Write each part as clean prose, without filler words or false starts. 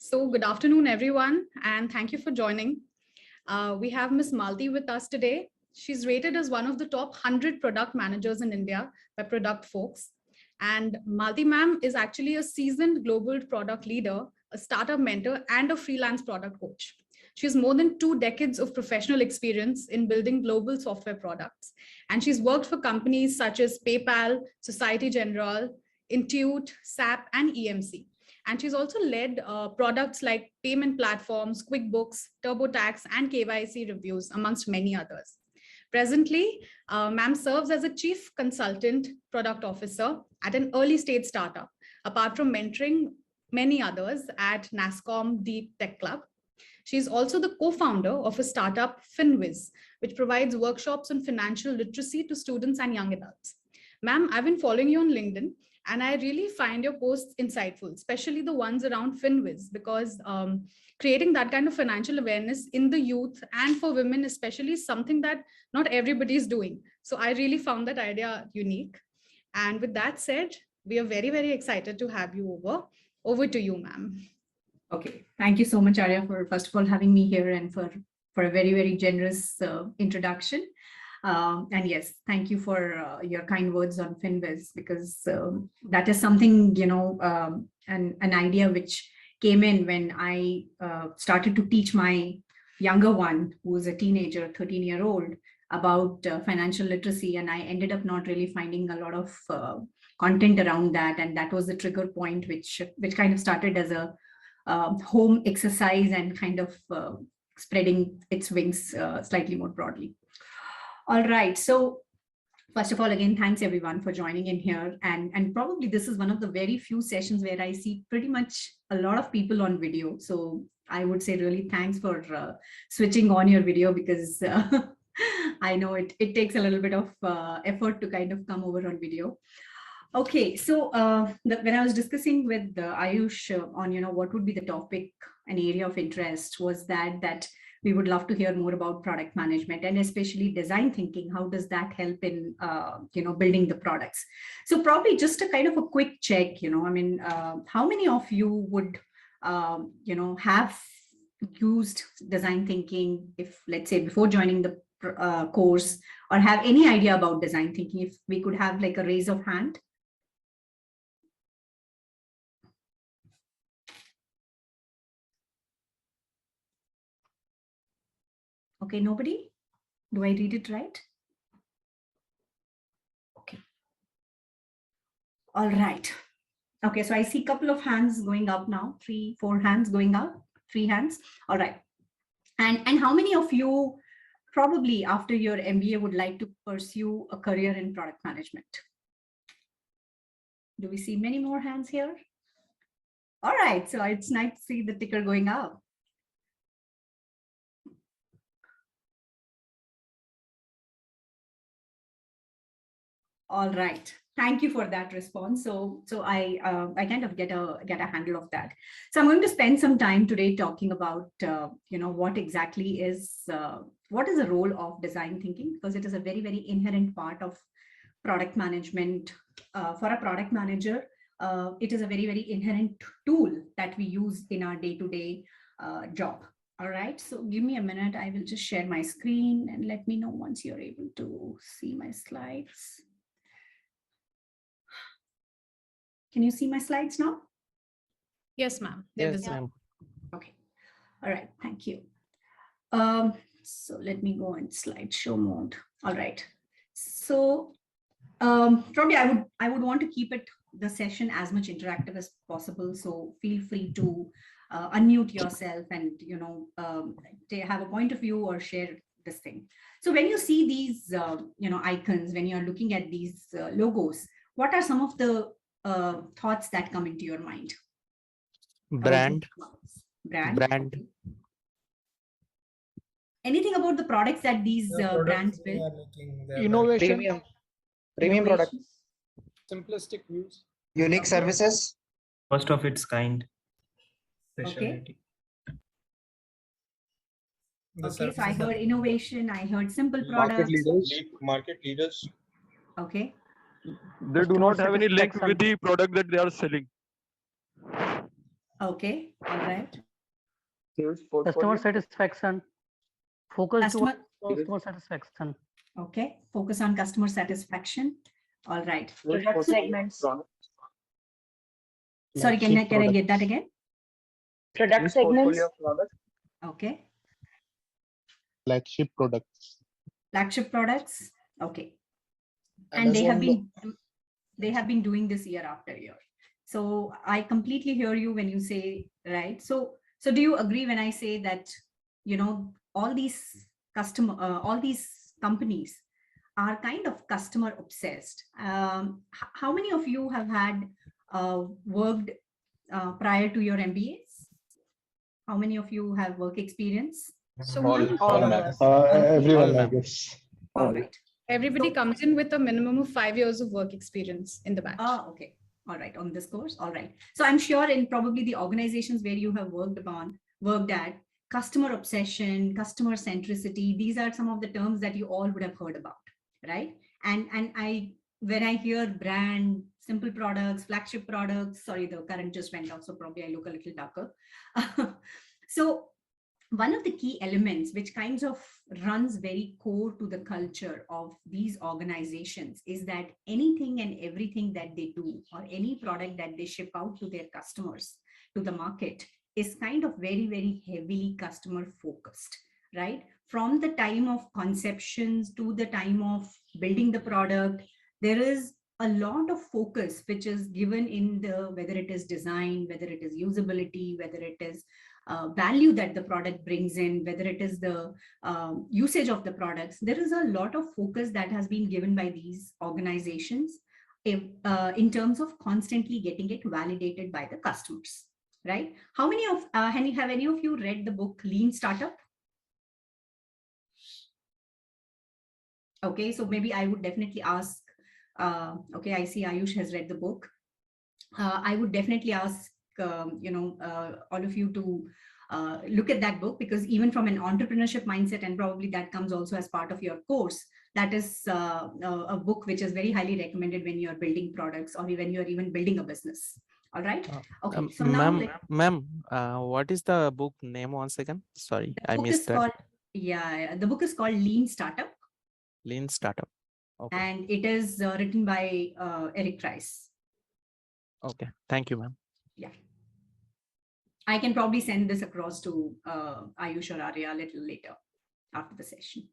So good afternoon, everyone, and thank you for joining. We have Miss Malthi with us today. She's rated as one of the top 100 product managers in India by Product Folks. And Malthi ma'am is actually a seasoned global product leader, a startup mentor, and a freelance product coach. She has more than 2 decades of professional experience in building global software products. And she's worked for companies such as PayPal, Societe Generale, Intuit, SAP, and EMC. And she's also led products like payment platforms, QuickBooks, TurboTax, and KYC reviews, amongst many others. Presently, ma'am serves as a chief consultant product officer at an early stage startup, apart from mentoring many others at Nasscom Deep-tech Club. She's also the co-founder of a startup, FinWhiz, which provides workshops on financial literacy to students and young adults. Ma'am, I've been following you on LinkedIn, and I really find your posts insightful, especially the ones around FinWhiz, because creating that kind of financial awareness in the youth and for women especially is something that not everybody is doing. So I really found that idea unique. And with that said, we are very, very excited to have you over. Over to you, ma'am. Okay, thank you so much, Arya, for first of all having me here and for a very, very generous introduction. And yes, thank you for your kind words on FinWhiz, because that is something, an idea which came in when I started to teach my younger one, who is a teenager, 13-year-old, about financial literacy. And I ended up not really finding a lot of content around that. And that was the trigger point, which kind of started as a home exercise and kind of spreading its wings slightly more broadly. All right, so first of all, again, thanks everyone for joining in here. And probably this is one of the very few sessions where I see pretty much a lot of people on video. So I would say really thanks for switching on your video, because I know it takes a little bit of effort to kind of come over on video. Okay, so when I was discussing with Ayush on, what would be the topic and area of interest, was that we would love to hear more about product management and especially design thinking. How does that help in, building the products? So probably just a kind of a quick check, how many of you would, have used design thinking, if let's say before joining the course, or have any idea about design thinking? If we could have like a raise of hand. Okay, nobody? Do I read it right? Okay. All right. Okay, so I see a couple of hands going up now, 3, 4 hands going up, 3 hands. All right. And how many of you probably after your MBA would like to pursue a career in product management? Do we see many more hands here? All right, so it's nice to see the ticker going up. All right, thank you for that response. So I kind of get a handle of that. So I'm going to spend some time today talking about what exactly is what is the role of design thinking, because it is a very, very inherent part of product management. For a product manager, it is a very, very inherent tool that we use in our day-to-day job. All right, so give me a minute. I will just share my screen and let me know once you're able to see my slides. Can you see my slides now? Yes, ma'am. Yes, ma'am. Okay. All right. Thank you. So let me go in slideshow mode. All right. So probably I would want to keep the session as much interactive as possible. So feel free to unmute yourself and have a point of view or share this thing. So when you see these icons, when you're looking at these logos, what are some of the thoughts that come into your mind? Brand. Okay. Anything about the products that these brands build? Innovation. Premium products. Simplistic views. Unique services. First of its kind. Okay. Okay, so I heard innovation, I heard simple products. Market leaders. Okay. They do not have any link with the product that they are selling. Okay, all right. Sales Customer portfolio. satisfaction. Focus Customer, towards customer satisfaction. okay, focus on customer satisfaction. All right. Sales Product portfolio segments. product. Sorry, can I get that again? Product Sales portfolio segments. product. Okay. Flagship products. Flagship products. Okay. And they have been doing this year after year. So I completely hear you when you say, right. So do you agree when I say that, all these companies are kind of customer obsessed? How many of you have had worked prior to your MBAs? How many of you have work experience? So All All of ma'am. us. Everyone, I ma'am. guess. All right. everybody So- comes in with a minimum of 5 years of work experience in the batch. Okay. All right. On this course. All right. So I'm sure in probably the organizations where you have worked at, customer obsession, customer centricity, these are some of the terms that you all would have heard about, right? And when I hear brand, simple products, flagship products, sorry, the current just went off, so probably I look a little darker. So one of the key elements which kinds of runs very core to the culture of these organizations is that anything and everything that they do, or any product that they ship out to their customers, to the market, is kind of very, very heavily customer focused, right? From the time of conceptions to the time of building the product, there is a lot of focus which is given in whether it is design, whether it is usability, whether it is value that the product brings in, whether it is the usage of the products. There is a lot of focus that has been given by these organizations in terms of constantly getting it validated by the customers, right? How many of have any of you read the book Lean Startup? Okay, so maybe I would definitely ask, okay, I see Ayush has read the book. I would definitely ask, all of you to look at that book, because even from an entrepreneurship mindset, and probably that comes also as part of your course, that is a book which is very highly recommended when you're building products or when you're even building a business. All right. Okay. So now, ma'am, what is the book name once again? Sorry, I missed that. The book is called Lean Startup. Lean Startup. Okay. And it is written by Eric Rice. Okay. Thank you, ma'am. Yeah. I can probably send this across to Ayush or Arya a little later after the session.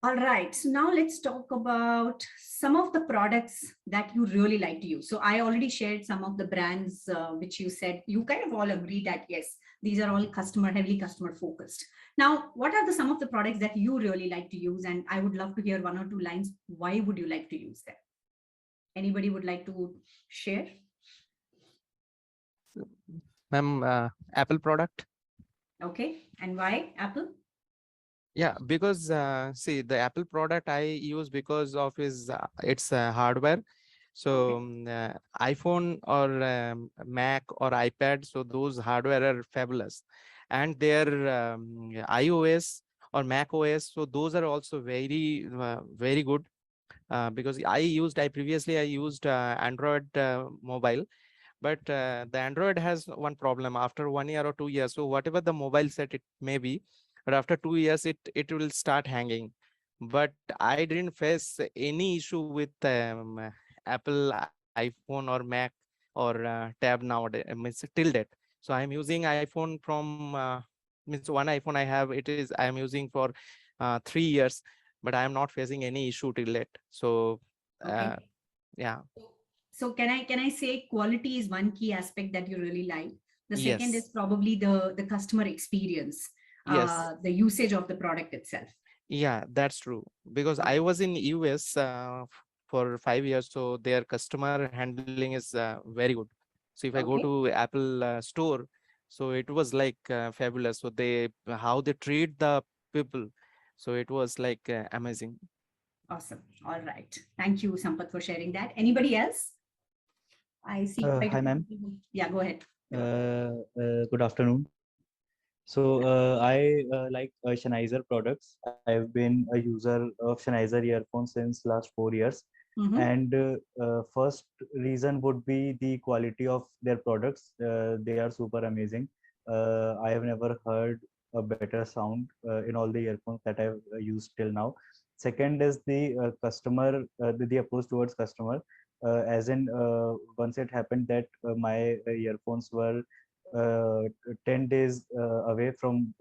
All right, so now let's talk about some of the products that you really like to use. So I already shared some of the brands which you said, you kind of all agree that yes, these are all heavily customer focused. Now, what are some of the products that you really like to use? And I would love to hear 1 or 2 lines. Why would you like to use them? Anybody would like to share? Ma'am, Apple product. Okay, and why Apple? Yeah, because see, the Apple product I use because of its hardware. So iPhone or Mac or iPad, so those hardware are fabulous, and their iOS or Mac OS, so those are also very very good. Because I previously used Android mobile, but the Android has one problem after 1 year or 2 years. So whatever the mobile set it may be, but after 2 years it will start hanging. But I didn't face any issue with Apple iPhone or Mac or tab nowadays, means till date. So I'm using iPhone from means one iPhone I have, I am using for 3 years, but I am not facing any issue till date. So Okay. yeah. So can I say quality is one key aspect that you really like? The second Yes. is probably the customer experience, Yes. the usage of the product itself. Yeah, that's true. Because I was in US for 5 years, so their customer handling is very good. So if I go Okay. to Apple store, so it was like fabulous. So how they treat the people, so it was like amazing. Awesome. All right. Thank you, Sampath, for sharing that. Anybody else? I see. Hi, ma'am. Yeah, go ahead. Good afternoon. So I like Sennheiser products. I've been a user of Sennheiser earphones since last 4 years. And first reason would be the quality of their products. They are super amazing. I have never heard a better sound in all the earphones that I've used till now. Second is the customer, the approach towards customer. As in, once it happened that my earphones were 10 days away from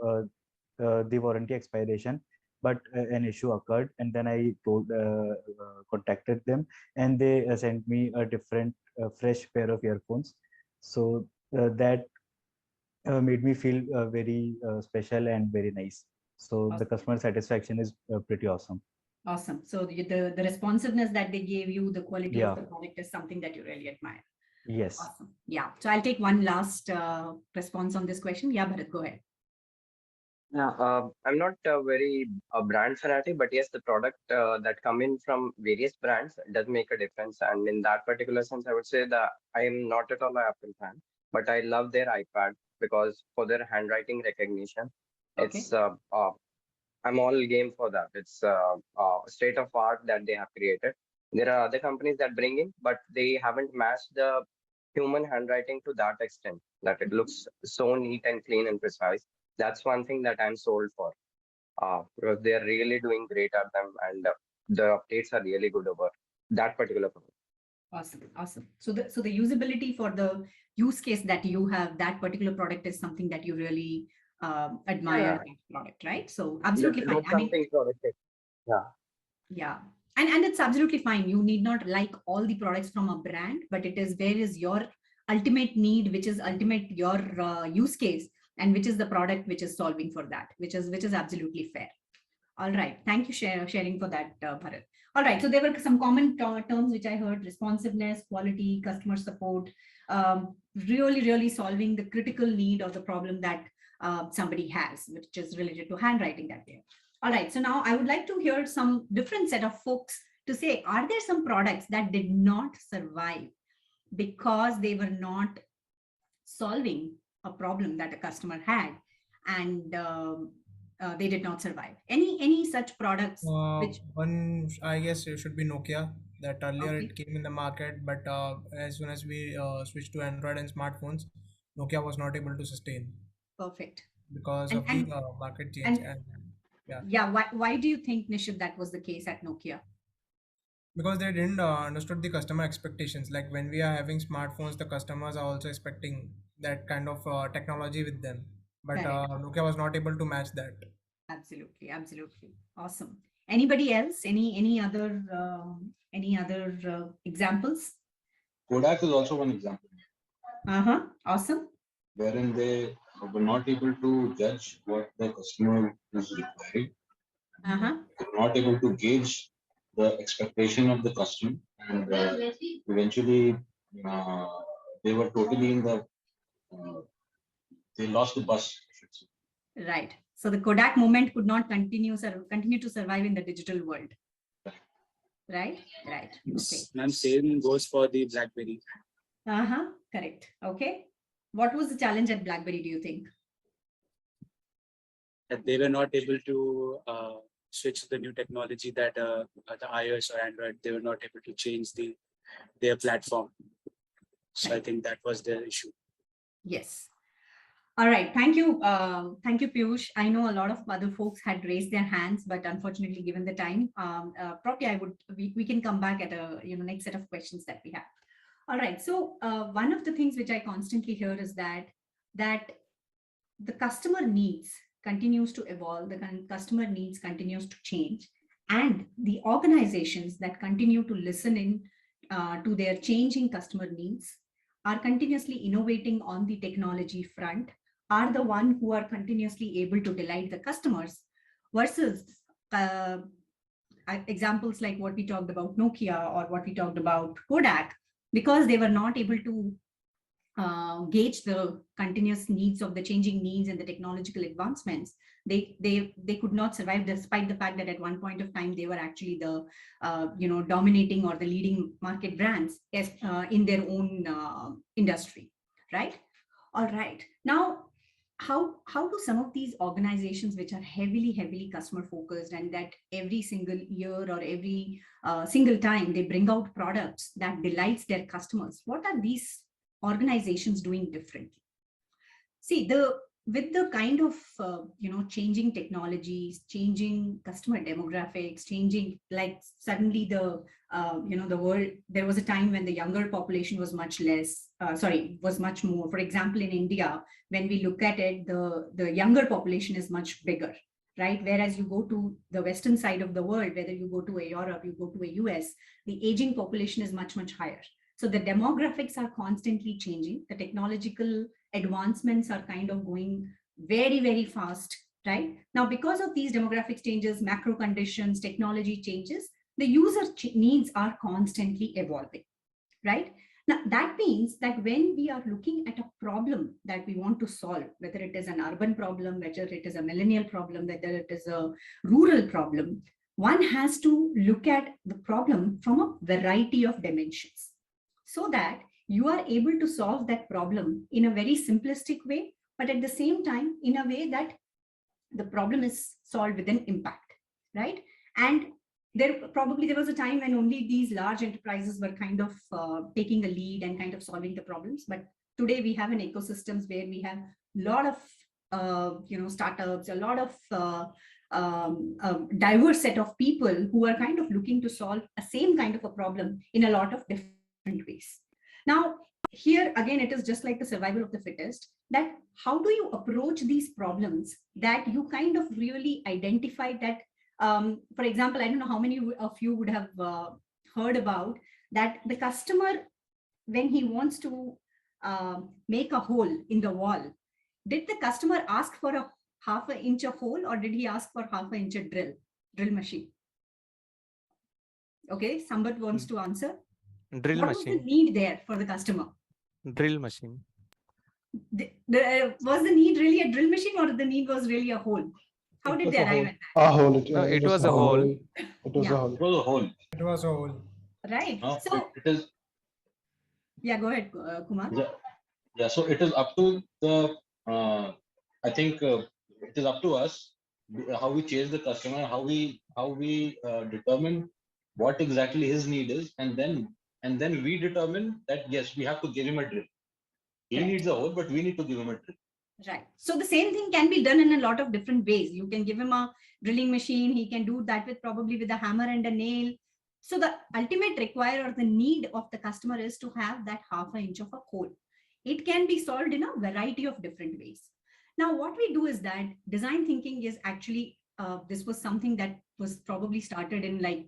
the warranty expiration, but an issue occurred, and then I contacted them, and they sent me a different fresh pair of earphones. So that made me feel very special and very nice. So the customer satisfaction is pretty awesome. Awesome. So the responsiveness that they gave you, the quality Yeah. of the product is something that you really admire. Yes. Awesome. Yeah. So I'll take one last response on this question. Yeah, Bharat, go ahead. Yeah, I'm not very brand fanatic, but yes, the product that come in from various brands does make a difference. And in that particular sense, I would say that I am not at all an Apple fan, but I love their iPad because for their handwriting recognition, Okay. it's I'm all game for that. It's state of art that they have created. There are other companies that bring in, but they haven't matched the human handwriting to that extent that it looks so neat and clean and precise. That's one thing that I'm sold for, because they're really doing great at them, and the updates are really good over that particular product. Awesome. Awesome. So the usability for the use case that you have, that particular product is something that you really admire that product, right? So absolutely fine. That's something product. Yeah. Yeah. And it's absolutely fine. You need not like all the products from a brand, but it is where is your ultimate need, which is ultimate your use case, and which is the product which is solving for that, which is absolutely fair. All right. Thank you sharing for that, Bharat. All right. So there were some common terms which I heard: responsiveness, quality, customer support, really solving the critical need of the problem that somebody has, which is related to handwriting that day. All right. So now I would like to hear some different set of folks to say, are there some products that did not survive because they were not solving a problem that a customer had, and they did not survive? Any such products? One, I guess it should be Nokia. That earlier Okay. it came in the market, but as soon as we switched to Android and smartphones, Nokia was not able to sustain Perfect. because And- of the and- market change. And Yeah. Why do you think, Nishit, that was the case at Nokia? because they didn't understood the customer expectations. Like when we are having smartphones, the customers are also expecting that kind of technology with them, but Correct. Nokia was not able to match that. Absolutely. Awesome. Anybody else? Any other examples? Kodak is also one example, Awesome. wherein they were not able to judge what the customer is requiring. They were not able to gauge the expectation of the customer, and eventually they were totally in the they lost the bus, I should say. Right. So the Kodak movement could not continue to survive in the digital world. Right. Okay. Ma'am, same goes for the BlackBerry. Correct. Okay. What was the challenge at BlackBerry, do you think? That they were not able to switch to the new technology that the iOS or Android, they were not able to change their platform. So I think that was their issue. Yes. All right. Thank you. Thank you, Piyush. I know a lot of other folks had raised their hands, but unfortunately, given the time, probably we can come back at a next set of questions that we have. All right. So one of the things which I constantly hear is that the customer needs continues to evolve, the customer needs continues to change, and the organizations that continue to listen in to their changing customer needs are continuously innovating on the technology front, are the one who are continuously able to delight the customers, versus examples like what we talked about Nokia or what we talked about Kodak, because they were not able to gauge the continuous needs of the changing needs and the technological advancements. They could not survive, despite the fact that at one point of time they were actually the dominating or the leading market brands in their own industry, right? All right. Now, how do some of these organizations which are heavily customer focused, and that every single year or every single time they bring out products that delights their customers, what are these organizations doing differently? See, with the kind of changing technologies, changing customer demographics, changing, like suddenly the world, there was a time when the younger population was much less, was much more. For example, in India, when we look at it, the younger population is much bigger, right? Whereas you go to the western side of the world, whether you go to a Europe, you go to a US, the aging population is much higher. So the demographics are constantly changing. The technological advancements are kind of going very fast, right? Now, because of these demographic changes, macro conditions, technology changes, the user needs are constantly evolving, right? Now, that means that when we are looking at a problem that we want to solve, whether it is an urban problem, whether it is a millennial problem, whether it is a rural problem, one has to look at the problem from a variety of dimensions, so that you are able to solve that problem in a very simplistic way, but at the same time, in a way that the problem is solved with an impact, right? And there was a time when only these large enterprises were kind of taking a lead and kind of solving the problems. But today we have an ecosystems where we have a lot of startups, a lot of diverse set of people who are kind of looking to solve a same kind of a problem in a lot of different ways. Now, here again, it is just like the survival of the fittest, that how do you approach these problems that you kind of really identify that, for example, I don't know how many of you would have heard about that the customer, when he wants to make a hole in the wall, did the customer ask for a half an inch of hole, or did he ask for half an inch of drill machine? Okay, somebody wants to answer. Drill what machine. was the need there for the customer? Drill machine. Was the need really a drill machine, or the need was really a hole? How did they arrive at that? A hole. It was a hole. It was a hole. It was a hole. It was a hole. Right. No, So it is. Yeah, go ahead, Kumar. Yeah. So it is up to the. I think it is up to us how we chase the customer, how we determine what exactly his need is, and then we determine that yes, we have to give him a drill. He needs a hole, but we need to give him a drill. Right. So the same thing can be done in a lot of different ways. You can give him a drilling machine. He can do that probably with a hammer and a nail. So the ultimate require or the need of the customer is to have that half an inch of a hole. It can be solved in a variety of different ways. Now, what we do is that design thinking is actually, this was something that was probably started in like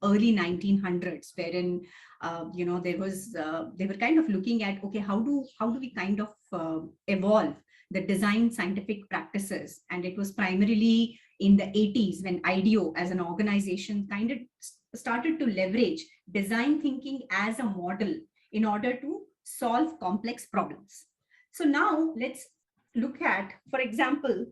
early 1900s, wherein they were kind of looking at, okay, how do we kind of evolve the design scientific practices? And it was primarily in the 80s when IDEO as an organization kind of started to leverage design thinking as a model in order to solve complex problems. So now let's look at, for example,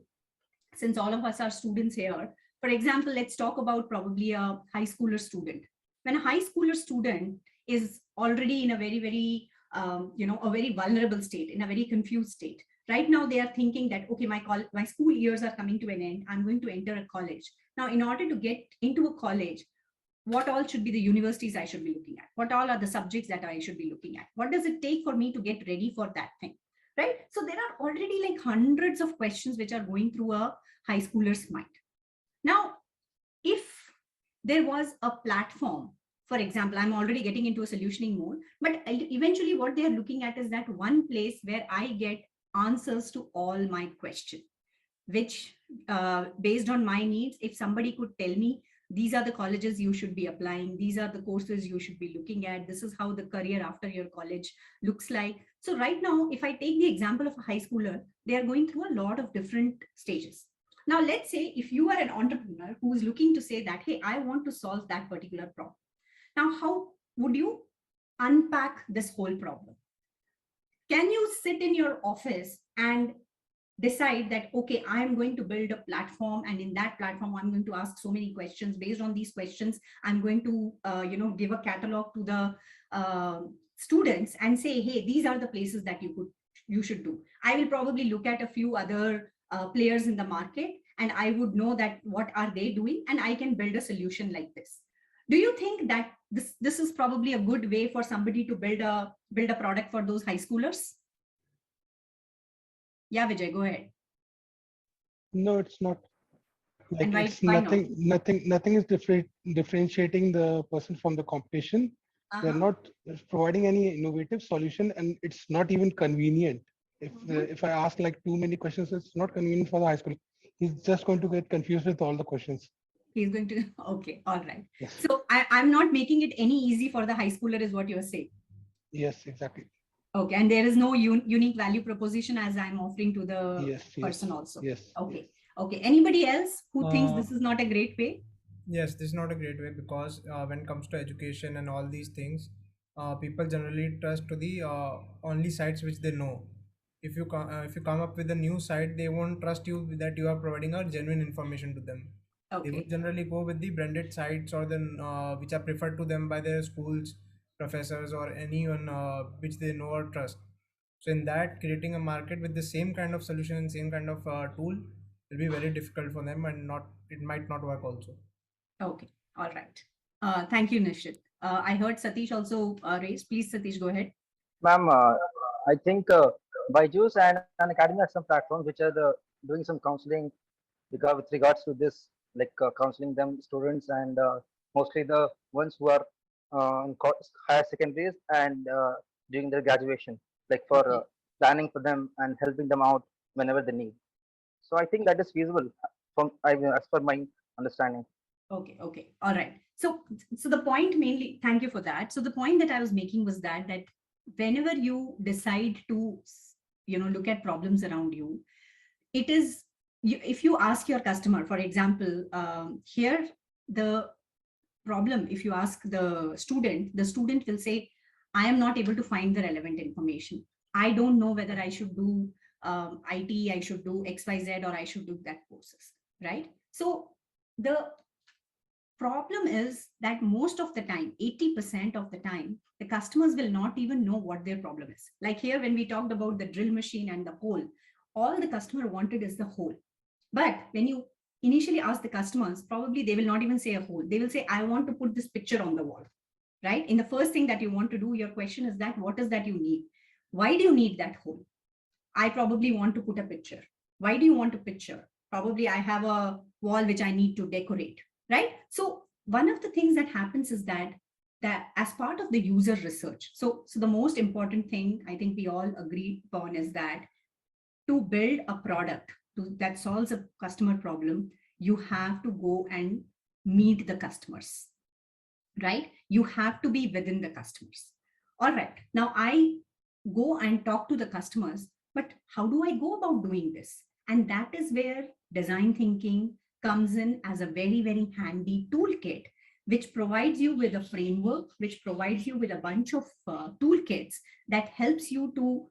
since all of us are students here, for example, let's talk about probably a high schooler student. When a high schooler student is already in a very a very vulnerable state, in a very confused state. Right now, they are thinking that, okay, my school years are coming to an end. I'm going to enter a college. Now, in order to get into a college, what all should be the universities I should be looking at? What all are the subjects that I should be looking at? What does it take for me to get ready for that thing? Right? So there are already like hundreds of questions which are going through a high schooler's mind. Now, if there was a platform, for example, I'm already getting into a solutioning mode, but eventually what they are looking at is that one place where I get answers to all my questions, which based on my needs, if somebody could tell me, these are the colleges you should be applying, these are the courses you should be looking at, this is how the career after your college looks like. So right now, if I take the example of a high schooler, they are going through a lot of different stages. Now, let's say if you are an entrepreneur who is looking to say that, hey, I want to solve that particular problem. Now, how would you unpack this whole problem? Can you sit in your office and decide that, okay, I'm going to build a platform, and in that platform, I'm going to ask so many questions. Based on these questions, I'm going to, give a catalog to the students and say, hey, these are the places that you could you should do. I will probably look at a few other players in the market, and I would know that what are they doing, and I can build a solution like this. Do you think that this is probably a good way for somebody to build a product for those high schoolers? Yeah, Vijay, go ahead. No, it's not. Like, and it's why nothing is differentiating the person from the competition. They're not providing any innovative solution, and it's not even convenient. If I ask like too many questions, it's not convenient for the high school. He's just going to get confused with all the questions. He's going to, okay, all right. Yes. So I'm not making it any easy for the high schooler is what you're saying. Yes, exactly. Okay, and there is no unique value proposition as I'm offering to the person also. Yes. Okay. Okay. Anybody else who thinks this is not a great way? Yes, this is not a great way, because when it comes to education and all these things, people generally trust to the only sites which they know. If you come up with a new site, they won't trust you that you are providing a genuine information to them. They would generally go with the branded sites, or then which are preferred to them by their schools, professors, or anyone which they know or trust. So in that, creating a market with the same kind of solution and same kind of tool will be very difficult for them, and it might not work also. Okay, all right. Thank you, Nishit. I heard Satish also raised. Please, Satish, go ahead. Ma'am, I think Byju's and Academy are some platforms which are doing some counseling with regards to this, like counseling them students, and mostly the ones who are in higher secondaries and during their graduation, like for planning for them and helping them out whenever they need. So I think that is feasible as per my understanding. Okay, okay, all right. So the point mainly, thank you for that. So the point that I was making was that whenever you decide to, look at problems around you, it is, if you ask your customer, for example, here, the problem, if you ask the student will say, I am not able to find the relevant information. I don't know whether I should do IT, I should do XYZ, or I should do that courses, right? So the problem is that most of the time, 80% of the time, the customers will not even know what their problem is. Like here, when we talked about the drill machine and the hole, all the customer wanted is the hole. But when you initially ask the customers, probably they will not even say a hole. They will say, I want to put this picture on the wall, right? In the first thing that you want to do, your question is that, what is that you need? Why do you need that hole? I probably want to put a picture. Why do you want a picture? Probably I have a wall which I need to decorate, right? So one of the things that happens is that as part of the user research, so the most important thing I think we all agree upon is that to build a product that solves a customer problem, you have to go and meet the customers, right? You have to be within the customers. All right, now I go and talk to the customers, but how do I go about doing this? And that is where design thinking comes in as a very, very handy toolkit, which provides you with a framework, which provides you with a bunch of toolkits that helps you to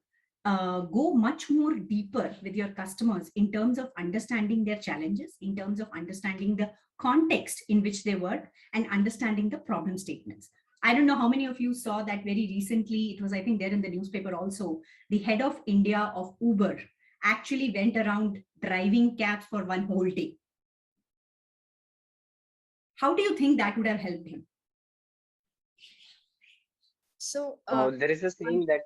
go much more deeper with your customers in terms of understanding their challenges, in terms of understanding the context in which they work, and understanding the problem statements. I don't know how many of you saw that very recently. It was, I think, there in the newspaper also. The head of India of Uber actually went around driving cabs for one whole day. How do you think that would have helped him? So there is a saying that,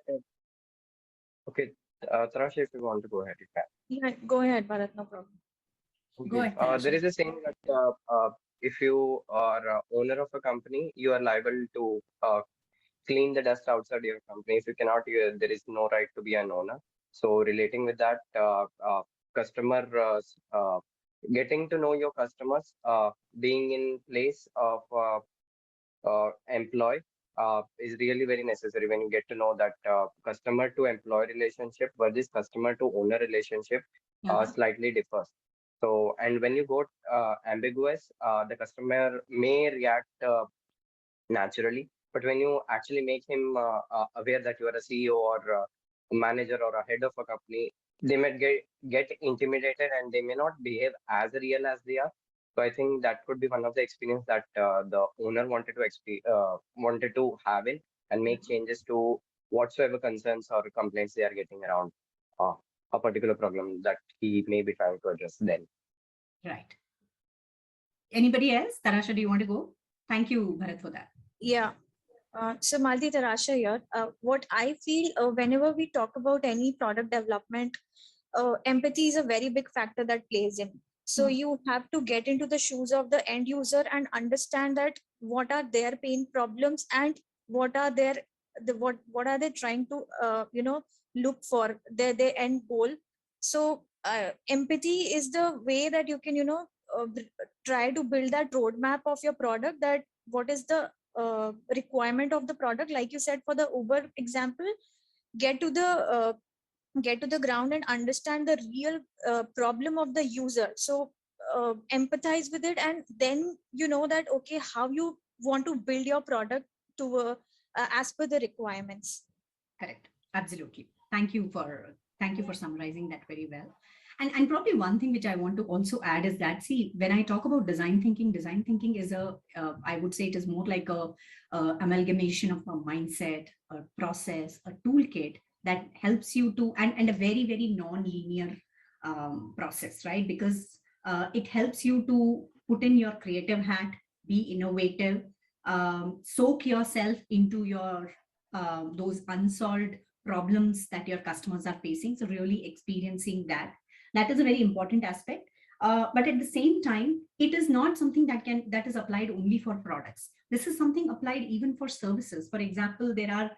okay, Tarash, if you want to go ahead, you can. Yeah, go ahead, Bharat, no problem. Okay. Go ahead. There is a saying that if you are owner of a company, you are liable to clean the dust outside your company. If you cannot, there is no right to be an owner. So relating with that, getting to know your customers, being in place of employee is really very necessary. When you get to know that customer to employee relationship versus customer to owner relationship slightly differs. So, and when you go ambiguous, the customer may react naturally, but when you actually make him aware that you are a CEO or a manager or a head of a company, they might get intimidated and they may not behave as real as they are. So I think that could be one of the experience that the owner wanted to have in and make changes to whatsoever concerns or complaints they are getting around a particular problem that he may be trying to address then. Right. Anybody else? Tarasha, do you want to go? Thank you, Bharat, for that. Yeah. So Malti, Tarasha here. What I feel whenever we talk about any product development, empathy is a very big factor that plays in. So you have to get into the shoes of the end user and understand that what are their pain problems and what are what are they trying to look for their end goal. So empathy is the way that you can try to build that roadmap of your product, that what is the requirement of the product. Like you said, for the Uber example, get to the ground and understand the real problem of the user. So empathize with it, and then you know that okay, how you want to build your product to as per the requirements. Correct. Absolutely. Thank you for summarizing that very well. And probably one thing which I want to also add is that, see, when I talk about design thinking is I would say it is more like a amalgamation of a mindset, a process, a toolkit that helps you to, and a very, very non-linear process, right? Because it helps you to put in your creative hat, be innovative, soak yourself into your those unsolved problems that your customers are facing. So really experiencing that is a very important aspect. But at the same time, it is not something that is applied only for products. This is something applied even for services. For example, there are,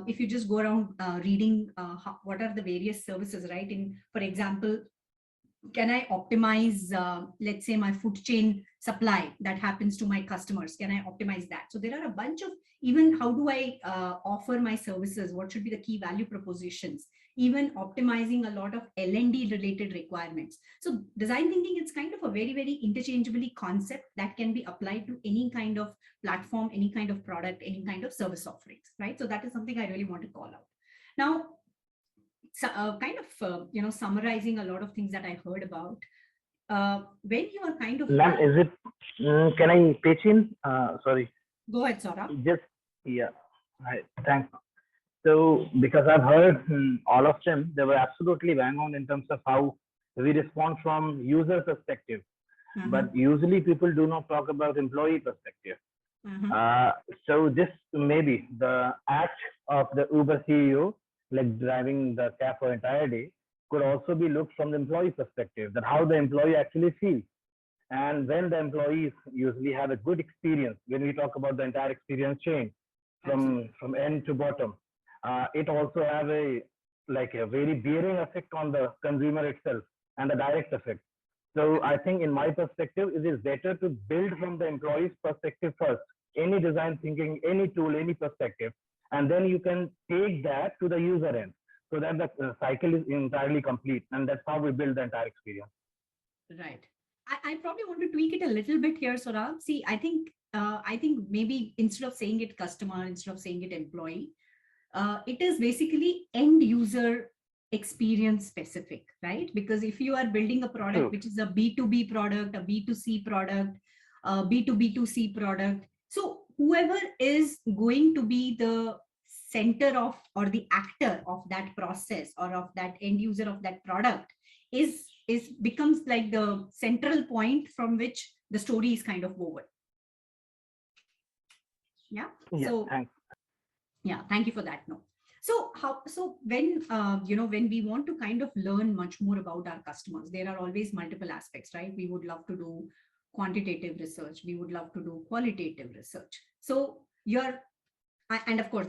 if you just go around reading what are the various services, right? For example, can I optimize, let's say, my food chain supply that happens to my customers? Can I optimize that? So there are a bunch of, even how do I offer my services? What should be the key value propositions? Even optimizing a lot of L&D related requirements. So design thinking, it's kind of a very, very interchangeably concept that can be applied to any kind of platform, any kind of product, any kind of service offerings, right? So that is something I really want to call out. Now, summarizing a lot of things that I heard about, when you are kind of— Ma'am, is it, can I pitch in? Sorry. Go ahead, Saurabh. Just, yeah. Hi, thanks. So, because I've heard all of them, they were absolutely bang on in terms of how we respond from user perspective. But usually people do not talk about employee perspective. So this maybe the act of the Uber CEO, like driving the cab for entire day, could also be looked from the employee perspective, that how the employee actually feels. And when the employees usually have a good experience, when we talk about the entire experience chain from end to bottom, it also have a very bearing effect on the consumer itself and the direct effect. So I think in my perspective, it is better to build from the employee's perspective first, any design thinking, any tool, any perspective, and then you can take that to the user end so that the cycle is entirely complete. And that's how we build the entire experience. Right. I probably want to tweak it a little bit here, Saurabh. See, I think maybe instead of saying it customer, instead of saying it employee, it is basically end user experience specific, right? Because if you are building a product which is a B2B product, a B2C product, a B2B2C product, so whoever is going to be the center of or the actor of that process or of that end user of that product becomes like the central point from which the story is kind of woven. Yeah. So thanks. Yeah, thank you for that. No. So when when we want to kind of learn much more about our customers, there are always multiple aspects, right? We would love to do quantitative research. We would love to do qualitative research. So and of course,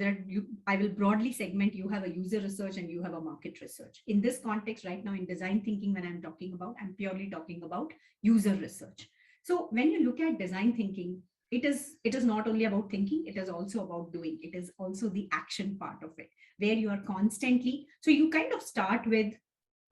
I will broadly segment. You have a user research and you have a market research. In this context right now, in design thinking, when I'm talking about, I'm purely talking about user research. So when you look at design thinking, it is not only about thinking, it is also about doing. It is also the action part of it, where you are constantly, so you kind of start with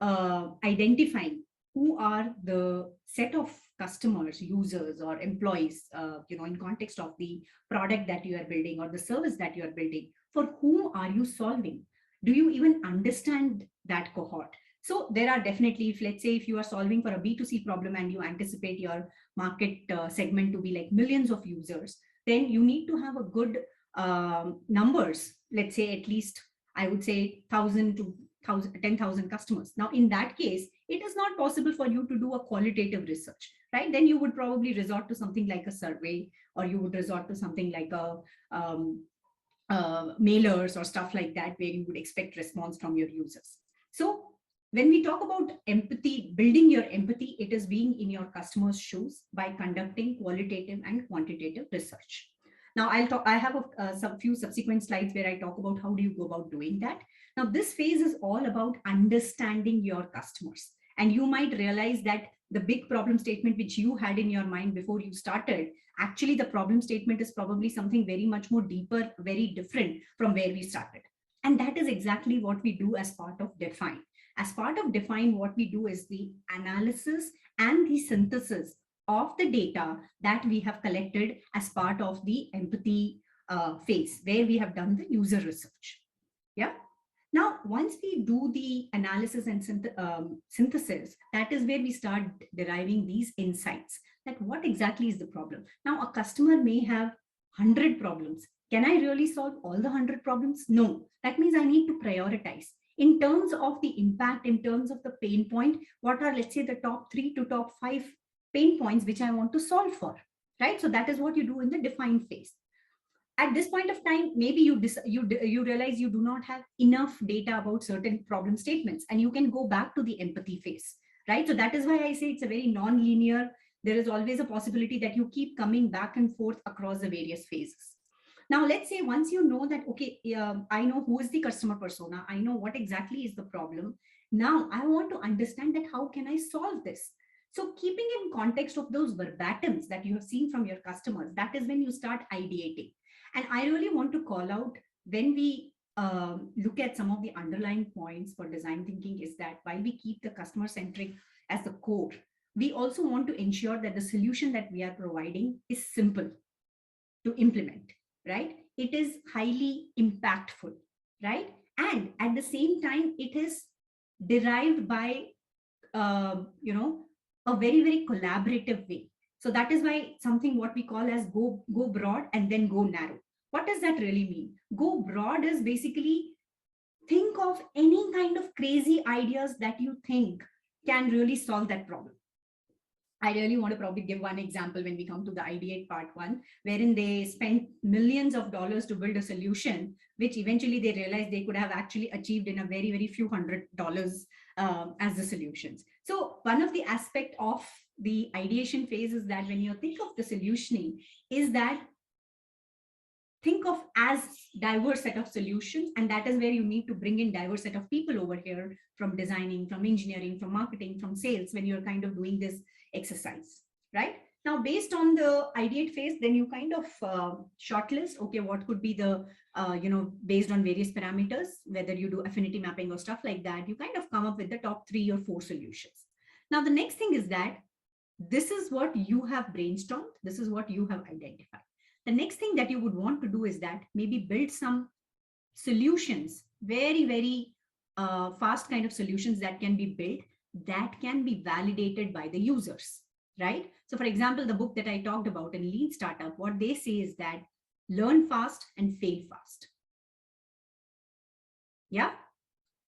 identifying who are the set of customers, users, or employees, in context of the product that you are building or the service that you are building. For whom are you solving? Do you even understand that cohort? So there are definitely, let's say if you are solving for a B2C problem and you anticipate your market segment to be like millions of users, then you need to have a good numbers, let's say at least I would say 1,000 to 10,000 customers. Now, in that case, it is not possible for you to do a qualitative research, right? Then you would probably resort to something like a survey, or you would resort to something like a mailers or stuff like that, where you would expect response from your users. So when we talk about empathy, building your empathy, it is being in your customer's shoes by conducting qualitative and quantitative research. Now I have some few subsequent slides where I talk about how do you go about doing that. Now this phase is all about understanding your customers. And you might realize that the big problem statement which you had in your mind before you started, actually the problem statement is probably something very much more deeper, very different from where we started. And that is exactly what we do as part of Define. As part of Define, what we do is the analysis and the synthesis of the data that we have collected as part of the empathy phase, where we have done the user research. Yeah. Now, once we do the analysis and synthesis, that is where we start deriving these insights, that what exactly is the problem. Now, a customer may have 100 problems. Can I really solve all the 100 problems? No. That means I need to prioritize. In terms of the impact, in terms of the pain point, what are, let's say, the top 3 to top 5 pain points which I want to solve for, right? So that is what you do in the define phase. At this point of time, maybe you realize you do not have enough data about certain problem statements, and you can go back to the empathy phase, right? So that is why I say it's a very non-linear. There is always a possibility that you keep coming back and forth across the various phases. Now, let's say once you know that, okay, I know who is the customer persona, I know what exactly is the problem. Now I want to understand that how can I solve this? So keeping in context of those verbatims that you have seen from your customers, that is when you start ideating. And I really want to call out, when we look at some of the underlying points for design thinking, is that while we keep the customer centric as the core, we also want to ensure that the solution that we are providing is simple to implement, right? It is highly impactful, right? And at the same time, it is derived by, a very, very collaborative way. So that is why something what we call as go broad and then go narrow. What does that really mean? Go broad is basically think of any kind of crazy ideas that you think can really solve that problem. I really want to probably give one example when we come to the ideate part one, wherein they spent millions of dollars to build a solution, which eventually they realized they could have actually achieved in a very, very few $100 as the solutions. So one of the aspect of the ideation phase is that when you think of the solutioning, is that think of as diverse set of solutions, and that is where you need to bring in diverse set of people over here, from designing, from engineering, from marketing, from sales, when you're kind of doing this exercise, right? Now, based on the ideate phase, then you kind of shortlist, okay, what could be the, based on various parameters, whether you do affinity mapping or stuff like that, you kind of come up with the top 3 or 4 solutions. Now, the next thing is that this is what you have brainstormed, this is what you have identified. The next thing that you would want to do is that maybe build some solutions, very, very fast kind of solutions that can be built, that can be validated by the users, right? So for example, the book that I talked about in Lean Startup, what they say is that learn fast and fail fast. Yeah,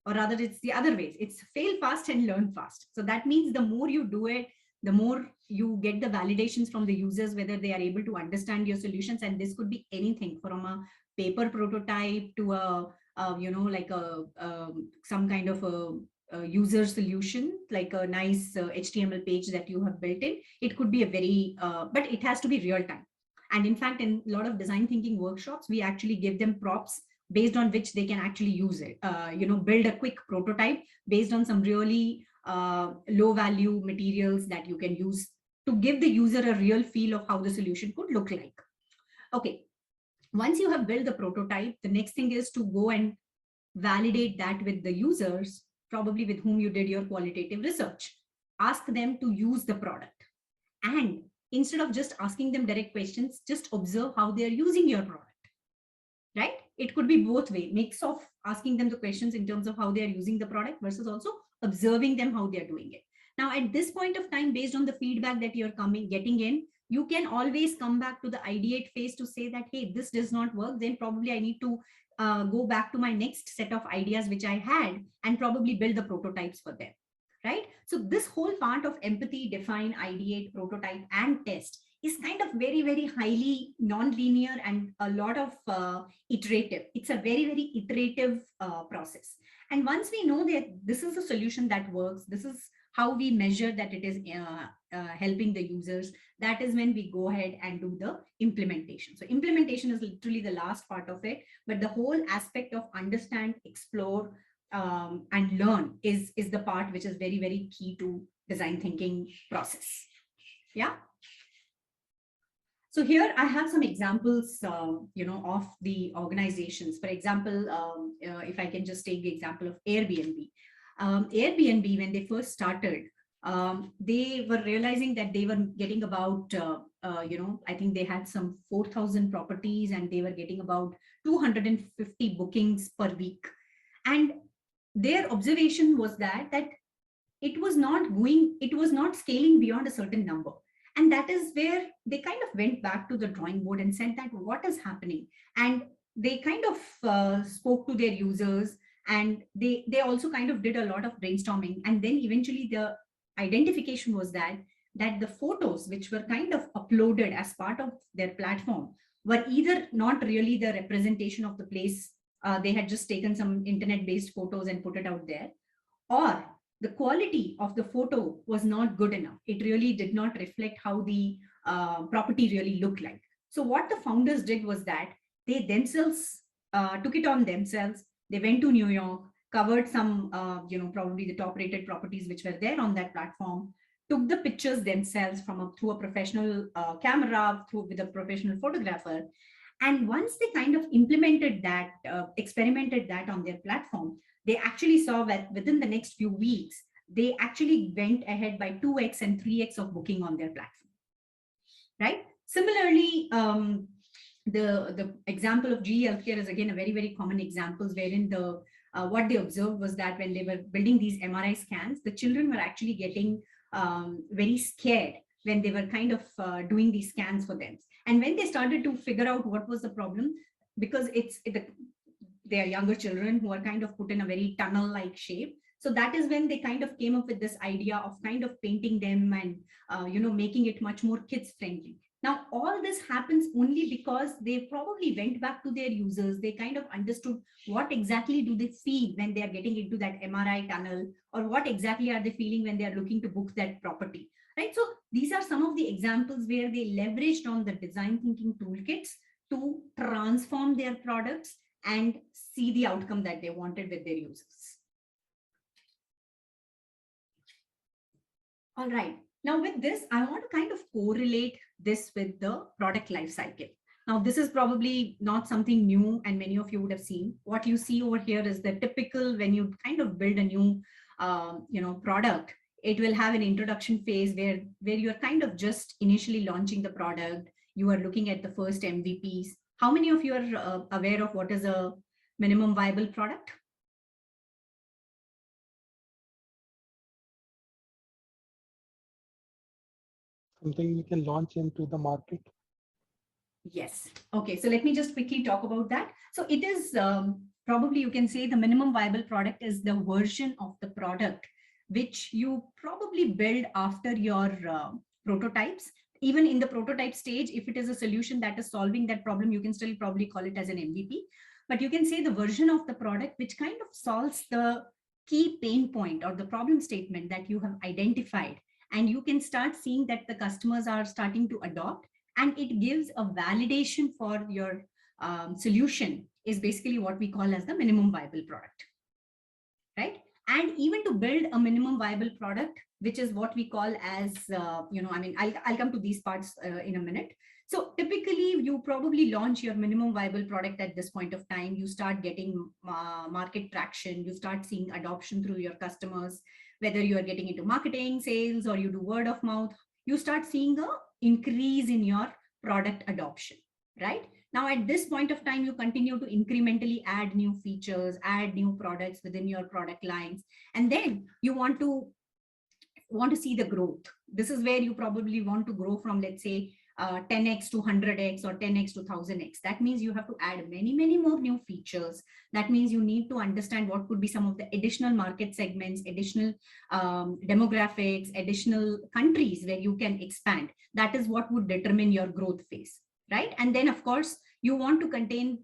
or rather it's the other ways, it's fail fast and learn fast. So that means the more you do it, the more you get the validations from the users, whether they are able to understand your solutions. And this could be anything from a paper prototype to a, some kind of a user solution, like a nice HTML page that you have built in. It could be a very, but it has to be real time. And in fact, in a lot of design thinking workshops, we actually give them props based on which they can actually use it, build a quick prototype based on some really low value materials that you can use to give the user a real feel of how the solution could look like. Okay, once you have built the prototype, the next thing is to go and validate that with the users, probably with whom you did your qualitative research. Ask them to use the product. And instead of just asking them direct questions, just observe how they are using your product, right? It could be both ways, mix of asking them the questions in terms of how they are using the product versus also observing them how they are doing it. Now, at this point of time, based on the feedback that you're getting in, you can always come back to the ideate phase to say that, hey, this does not work. Then probably I need to go back to my next set of ideas which I had and probably build the prototypes for them, right? So this whole part of empathy, define, ideate, prototype, and test is kind of very, very highly non-linear and a lot of iterative. It's a very, very iterative process. And once we know that this is a solution that works, this is how we measure that it is helping the users, that is when we go ahead and do the implementation. So implementation is literally the last part of it, but the whole aspect of understand, explore, and learn is the part which is very, very key to design thinking process. Yeah. So here I have some examples, of the organizations. For example, if I can just take the example of Airbnb. Airbnb, when they first started, they were realizing that they were getting about, I think they had some 4,000 properties and they were getting about 250 bookings per week. And their observation was that it was not scaling beyond a certain number. And that is where they kind of went back to the drawing board and said that what is happening? And they kind of spoke to their users, and they also kind of did a lot of brainstorming. And then eventually the identification was that the photos which were kind of uploaded as part of their platform were either not really the representation of the place. They had just taken some internet-based photos and put it out there, or the quality of the photo was not good enough. It really did not reflect how the property really looked like. So what the founders did was that they themselves took it on themselves. They went to New York, covered some, probably the top rated properties which were there on that platform, took the pictures themselves through a professional camera, with a professional photographer. And once they kind of implemented that, experimented that on their platform, they actually saw that within the next few weeks, they actually went ahead by 2x and 3x of booking on their platform, right? Similarly, the example of GE Healthcare is again a very, very common example, wherein what they observed was that when they were building these MRI scans, the children were actually getting very scared when they were kind of doing these scans for them. And when they started to figure out what was the problem, because they are younger children who are kind of put in a very tunnel-like shape. So that is when they kind of came up with this idea of kind of painting them and, making it much more kids-friendly. Now, all this happens only because they probably went back to their users. They kind of understood what exactly do they feel when they are getting into that MRI tunnel, or what exactly are they feeling when they are looking to book that property, right? So these are some of the examples where they leveraged on the design thinking toolkits to transform their products and see the outcome that they wanted with their users. All right. Now with this, I want to kind of correlate this with the product life cycle. Now, this is probably not something new, and many of you would have seen. What you see over here is the typical, when you kind of build a new product, it will have an introduction phase where you're kind of just initially launching the product. You are looking at the first MVPs. How many of you are aware of what is a minimum viable product? Something we can launch into the market. Yes. Okay. So let me just quickly talk about that. So it is probably, you can say, the minimum viable product is the version of the product which you probably build after your prototypes. Even in the prototype stage, if it is a solution that is solving that problem, you can still probably call it as an MVP. But you can say the version of the product which kind of solves the key pain point or the problem statement that you have identified. And you can start seeing that the customers are starting to adopt, and it gives a validation for your solution, is basically what we call as the minimum viable product, right? And even to build a minimum viable product, which is what we call as, I'll come to these parts in a minute. So typically you probably launch your minimum viable product at this point of time. You start getting market traction. You start seeing adoption through your customers, whether you are getting into marketing, sales, or you do word of mouth. You start seeing an increase in your product adoption, right? Now, at this point of time, you continue to incrementally add new features, add new products within your product lines, and then you want to see the growth. This is where you probably want to grow from, let's say, 10x to 100x or 10x to 1000x. That means you have to add many, many more new features. That means you need to understand what could be some of the additional market segments, additional demographics, additional countries where you can expand. That is what would determine your growth phase, right? And then of course, you want to contain,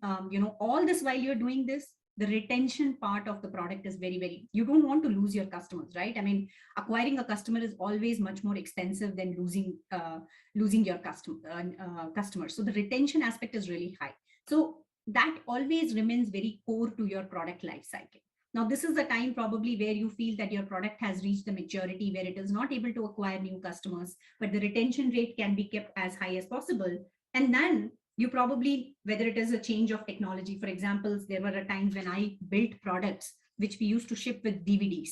all this while you're doing this, the retention part of the product is very, you don't want to lose your customers, right? I mean, acquiring a customer is always much more expensive than losing your customers. So the retention aspect is really high. So that always remains very core to your product life cycle. Now, this is the time probably where you feel that your product has reached the maturity where it is not able to acquire new customers, but the retention rate can be kept as high as possible. And then you probably, whether it is a change of technology, for example, there were times when I built products which we used to ship with DVDs,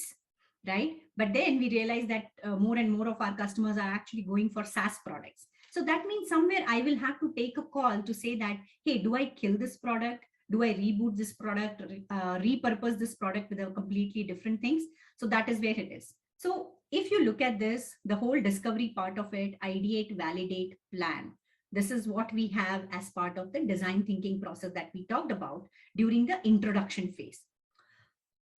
right? But then we realized that more and more of our customers are actually going for SaaS products. So that means somewhere I will have to take a call to say that, hey, do I kill this product? Do I reboot this product, repurpose this product with a completely different things? So that is where it is. So if you look at this, the whole discovery part of it, ideate, validate, plan. This is what we have as part of the design thinking process that we talked about during the introduction phase.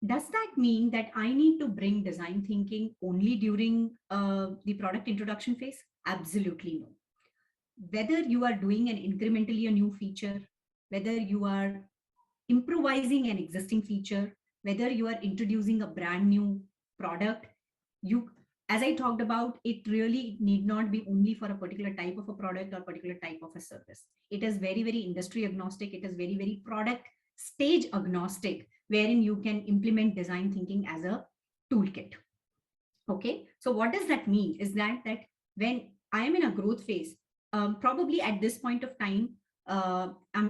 Does that mean that I need to bring design thinking only during the product introduction phase? Absolutely no. Whether you are doing an incrementally a new feature, whether you are improvising an existing feature, whether you are introducing a brand new product, as I talked about, it really need not be only for a particular type of a product or particular type of a service. It is very, very industry agnostic. It is very, very product stage agnostic, wherein you can implement design thinking as a toolkit. Okay, so what does that mean? Is that when I am in a growth phase, probably at this point of time,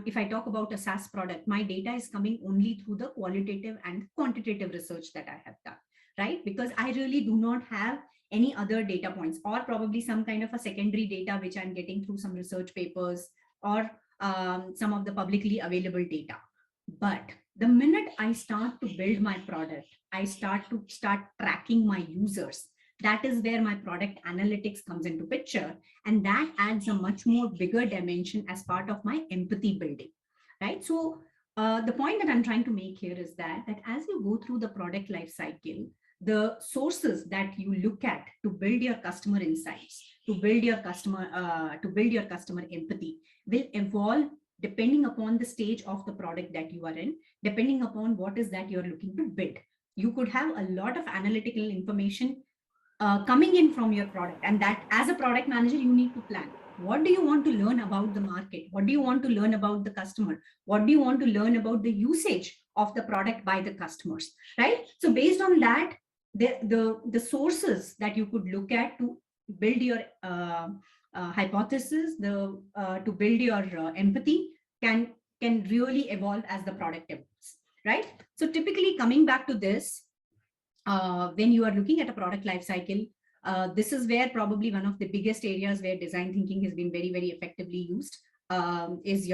if I talk about a SaaS product, my data is coming only through the qualitative and quantitative research that I have done, right? Because I really do not have any other data points, or probably some kind of a secondary data which I'm getting through some research papers or some of the publicly available data. But the minute I start to build my product, I start tracking my users. That is where my product analytics comes into picture, and that adds a much more bigger dimension as part of my empathy building, right? So the point that I'm trying to make here is that as you go through the product life cycle, the sources that you look at to build your customer insights, to build your customer empathy will evolve depending upon the stage of the product that you are in, depending upon what is that you're looking to build. You could have a lot of analytical information coming in from your product, and that as a product manager, you need to plan. What do you want to learn about the market? What do you want to learn about the customer? What do you want to learn about the usage of the product by the customers, right? So based on that, the sources that you could look at to build your hypothesis, to build your empathy can really evolve as the product evolves, right? So typically coming back to this, when you are looking at a product life cycle, this is where probably one of the biggest areas where design thinking has been very, very effectively used is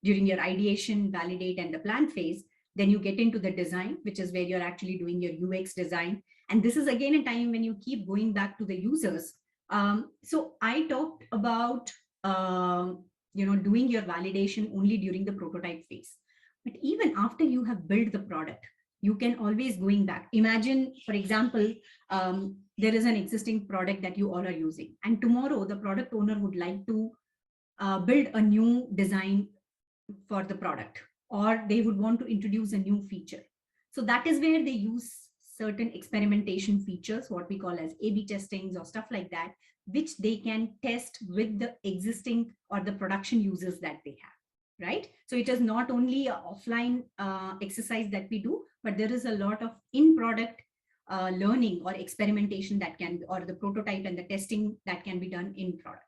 during your ideation, validate, and the plan phase. Then you get into the design, which is where you're actually doing your UX design. And this is again a time when you keep going back to the users. So I talked about doing your validation only during the prototype phase. But even after you have built the product, you can always going back. Imagine, for example, there is an existing product that you all are using, and tomorrow the product owner would like to build a new design for the product, or they would want to introduce a new feature. So that is where they use certain experimentation features, what we call as A/B testings or stuff like that, which they can test with the existing or the production users that they have, right? So it is not only an offline exercise that we do, but there is a lot of in-product learning or experimentation that can, or the prototype and the testing that can be done in product.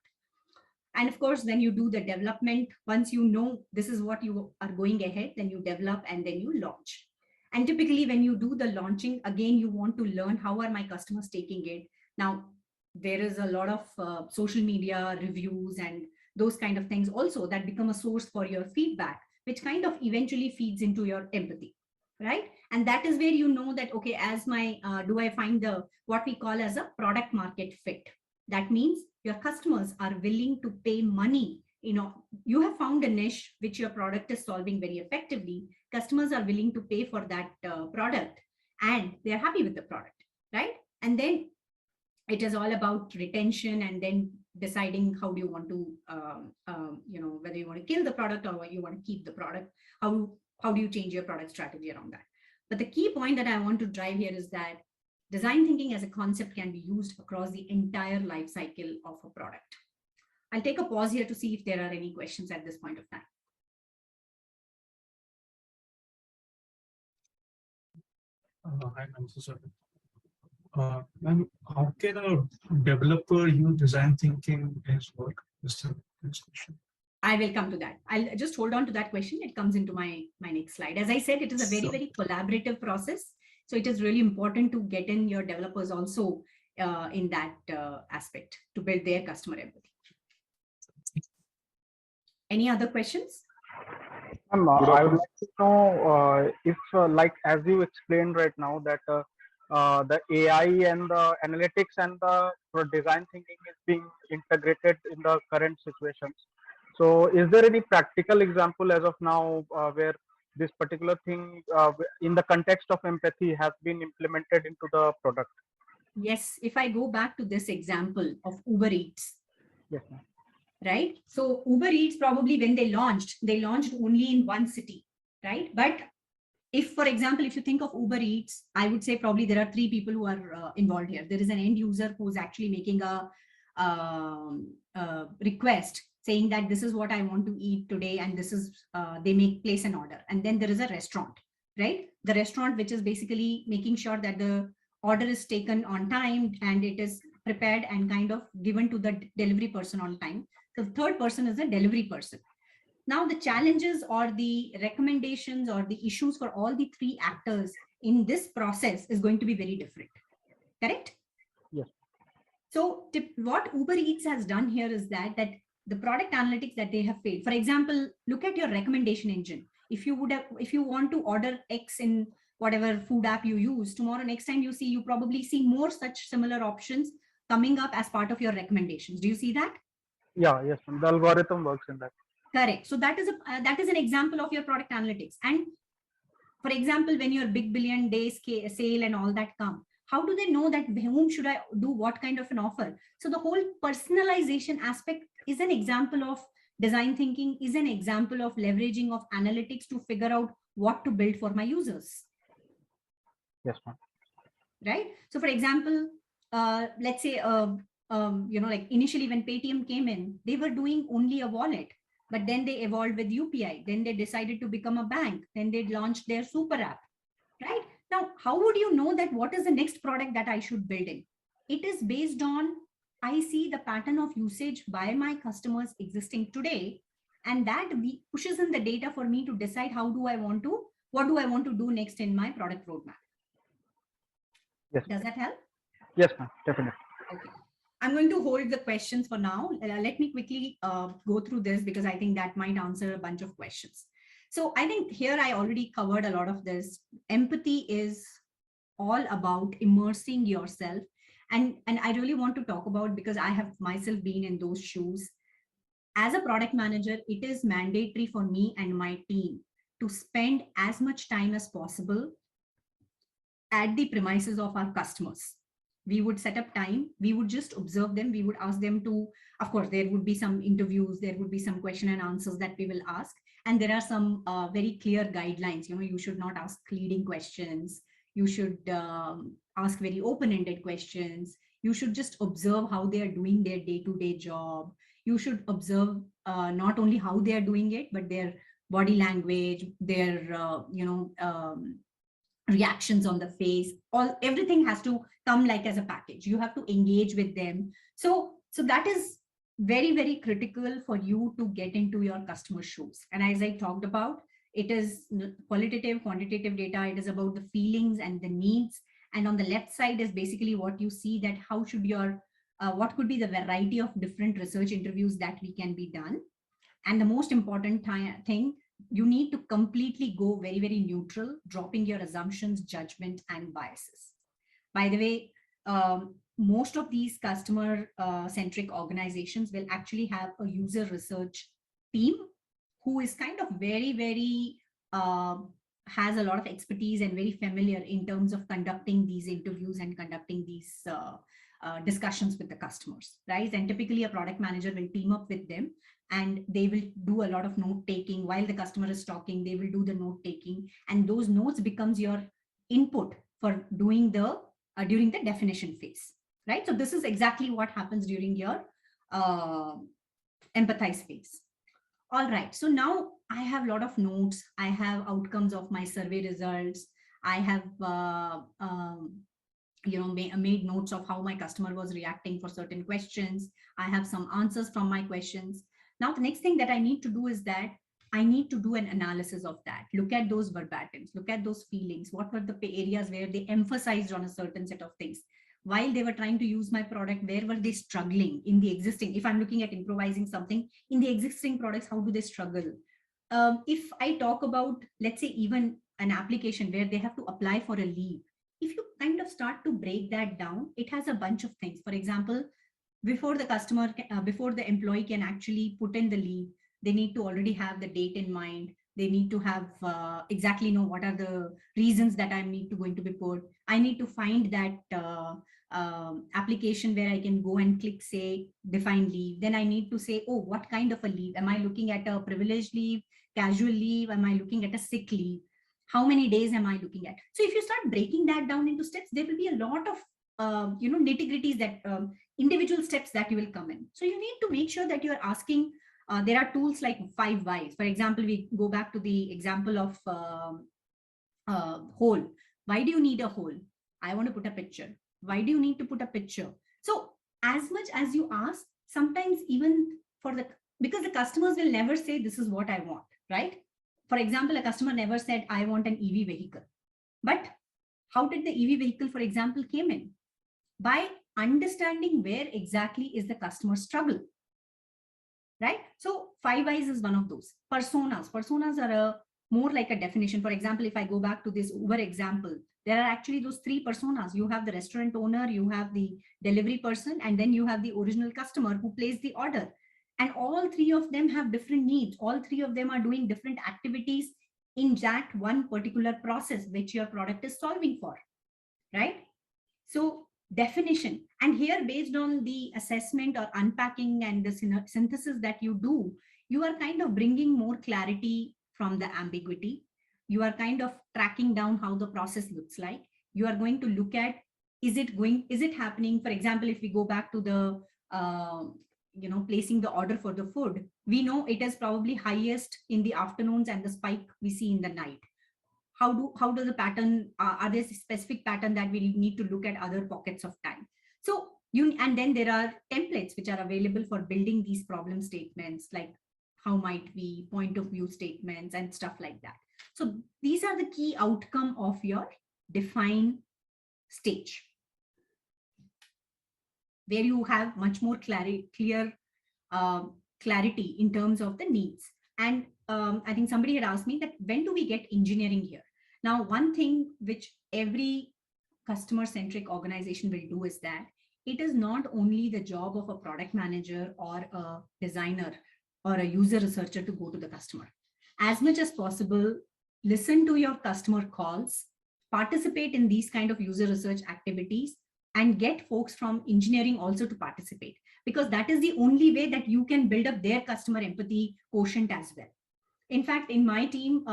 And of course, then you do the development. Once you know this is what you are going ahead, then you develop and then you launch. And typically when you do the launching, again, you want to learn how are my customers taking it. Now, there is a lot of social media reviews and those kind of things also that become a source for your feedback, which kind of eventually feeds into your empathy, right? And that is where you know that, okay, as my, do I find what we call as a product market fit, That means your customers are willing to pay money. You have found a niche which your product is solving very effectively. Customers are willing to pay for that product, and they're happy with the product, right? And then it is all about retention, and then deciding how do you want to, whether you want to kill the product or you want to keep the product. How do you change your product strategy around that? But the key point that I want to drive here is that design thinking as a concept can be used across the entire life cycle of a product. I'll take a pause here to see if there are any questions at this point of time. I'm so sorry. Ma'am, how can a developer use design thinking in his work? This question. I will come to that. I'll just hold on to that question. It comes into my next slide. As I said, it is a very, very collaborative process. So it is really important to get in your developers also in that aspect to build their customer empathy. Any other questions? I would like to know if, like as you explained right now, that the AI and the analytics and the design thinking is being integrated in the current situations. So is there any practical example as of now where this particular thing in the context of empathy has been implemented into the product? Yes, if I go back to this example of Uber Eats. Yes, ma'am. Right? So Uber Eats, probably when they launched only in one city, right? But if, for example, if you think of Uber Eats, I would say probably there are 3 people who are involved here. There is an end user who's actually making a request saying that this is what I want to eat today, and this is, they place an order. And then there is a restaurant, right? The restaurant, which is basically making sure that the order is taken on time and it is prepared and kind of given to the delivery person on time. So the third person is a delivery person. Now the challenges or the recommendations or the issues for all the 3 actors in this process is going to be very different, correct? Yes. So what Uber Eats has done here is that the product analytics that they have failed. For example, look at your recommendation engine. If you want to order X in whatever food app you use, tomorrow, next time you probably see more such similar options coming up as part of your recommendations. Do you see that? Yeah, yes, the algorithm works in that. Correct. So that is an example of your product analytics. And for example, when your big billion days sale and all that come, how do they know that whom should I do what kind of an offer? So the whole personalization aspect is an example of design thinking, is an example of leveraging of analytics to figure out what to build for my users. Yes, ma'am. Right. So for example, let's say, like initially when Paytm came in, they were doing only a wallet, but then they evolved with UPI. Then they decided to become a bank. Then they launched their super app, right? Now, how would you know that what is the next product that I should build in? It is based on, I see the pattern of usage by my customers existing today, and that pushes in the data for me to decide what do I want to do next in my product roadmap. Yes. Does that help? Yes, ma'am, definitely. Okay. I'm going to hold the questions for now. Let me quickly go through this because I think that might answer a bunch of questions. So I think here I already covered a lot of this. Empathy is all about immersing yourself. And I really want to talk about, because I have myself been in those shoes. As a product manager, it is mandatory for me and my team to spend as much time as possible at the premises of our customers. We would set up time, we would just observe them, we would ask them to, of course, there would be some interviews, there would be some question and answers that we will ask. And there are some very clear guidelines. You should not ask leading questions. You should ask very open-ended questions. You should just observe how they are doing their day-to-day job. You should observe not only how they are doing it, but their body language, their, reactions on the face. Everything has to come like as a package. You have to engage with them. So that is very, very critical for you to get into your customer shoes. And as I talked about, it is qualitative, quantitative data. It is about the feelings and the needs. And on the left side is basically what you see, that how should your, what could be the variety of different research interviews that we can be done. And the most important thing, you need to completely go very, very neutral, dropping your assumptions, judgment, and biases. By the way, most of these customer centric organizations will actually have a user research team who is kind of very has a lot of expertise and very familiar in terms of conducting these interviews and conducting these discussions with the customers, right? And typically a product manager will team up with them and they will do a lot of note taking while the customer is talking. They will do the note taking, and those notes becomes your input for doing the during the definition phase, right? So this is exactly what happens during your empathize phase. All right, so now I have a lot of notes. I have outcomes of my survey results. I have made notes of how my customer was reacting for certain questions. I have some answers from my questions. Now, the next thing that I need to do is that I need to do an analysis of that. Look at those verbatims, look at those feelings. What were the areas where they emphasized on a certain set of things? While they were trying to use my product, where were they struggling in the existing? If I'm looking at improvising something in the existing products, how do they struggle? If I talk about, let's say, even an application where they have to apply for a leave, if you kind of start to break that down, it has a bunch of things. For example, before the employee can actually put in the leave, they need to already have the date in mind. They need to have exactly know what are the reasons that I need to going to be put. I need to find that application where I can go and click, say, define leave. Then I need to say, oh, what kind of a leave? Am I looking at a privileged leave, casual leave? Am I looking at a sick leave? How many days am I looking at? So if you start breaking that down into steps, there will be a lot of nitty-gritties that individual steps that you will come in. So you need to make sure that you are asking. There are tools like 5 whys. For example, we go back to the example of whole. Why do you need a whole? I want to put a picture. Why do you need to put a picture? So as much as you ask, sometimes even because the customers will never say, this is what I want, right? For example, a customer never said, I want an EV vehicle. But how did the EV vehicle, for example, came in? By understanding where exactly is the customer struggle, right? So 5 whys is one of those. Personas are more like a definition. For example, if I go back to this Uber example, there are actually those 3 personas. You have the restaurant owner, you have the delivery person, and then you have the original customer who placed the order. And all 3 of them have different needs. All 3 of them are doing different activities in that one particular process which your product is solving for, right? So definition, and here based on the assessment or unpacking and the synthesis that you do, you are kind of bringing more clarity from the ambiguity. You are kind of tracking down how the process looks like. You are going to look at, is it happening? For example, if we go back to the placing the order for the food, we know it is probably highest in the afternoons and the spike we see in the night. How does the pattern, are there specific pattern that we need to look at other pockets of time? So and then there are templates which are available for building these problem statements, like how might we, point of view statements and stuff like that. So these are the key outcome of your define stage, where you have much more clarity in terms of the needs. And I think somebody had asked me that when do we get engineering here? Now, one thing which every customer-centric organization will do is that it is not only the job of a product manager or a designer or a user researcher to go to the customer. As much as possible, listen to your customer calls, participate in these kind of user research activities, and get folks from engineering also to participate, because that is the only way that you can build up their customer empathy quotient as well. In fact, in my team,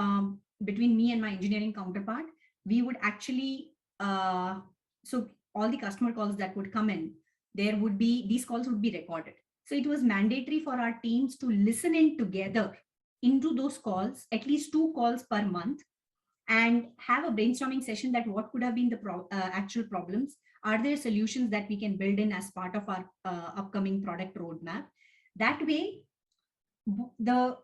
between me and my engineering counterpart, we would actually, so all the customer calls that would come in, these calls would be recorded. So it was mandatory for our teams to listen in together into those calls, at least 2 calls per month, and have a brainstorming session that what could have been the actual problems. Are there solutions that we can build in as part of our upcoming product roadmap? That way, the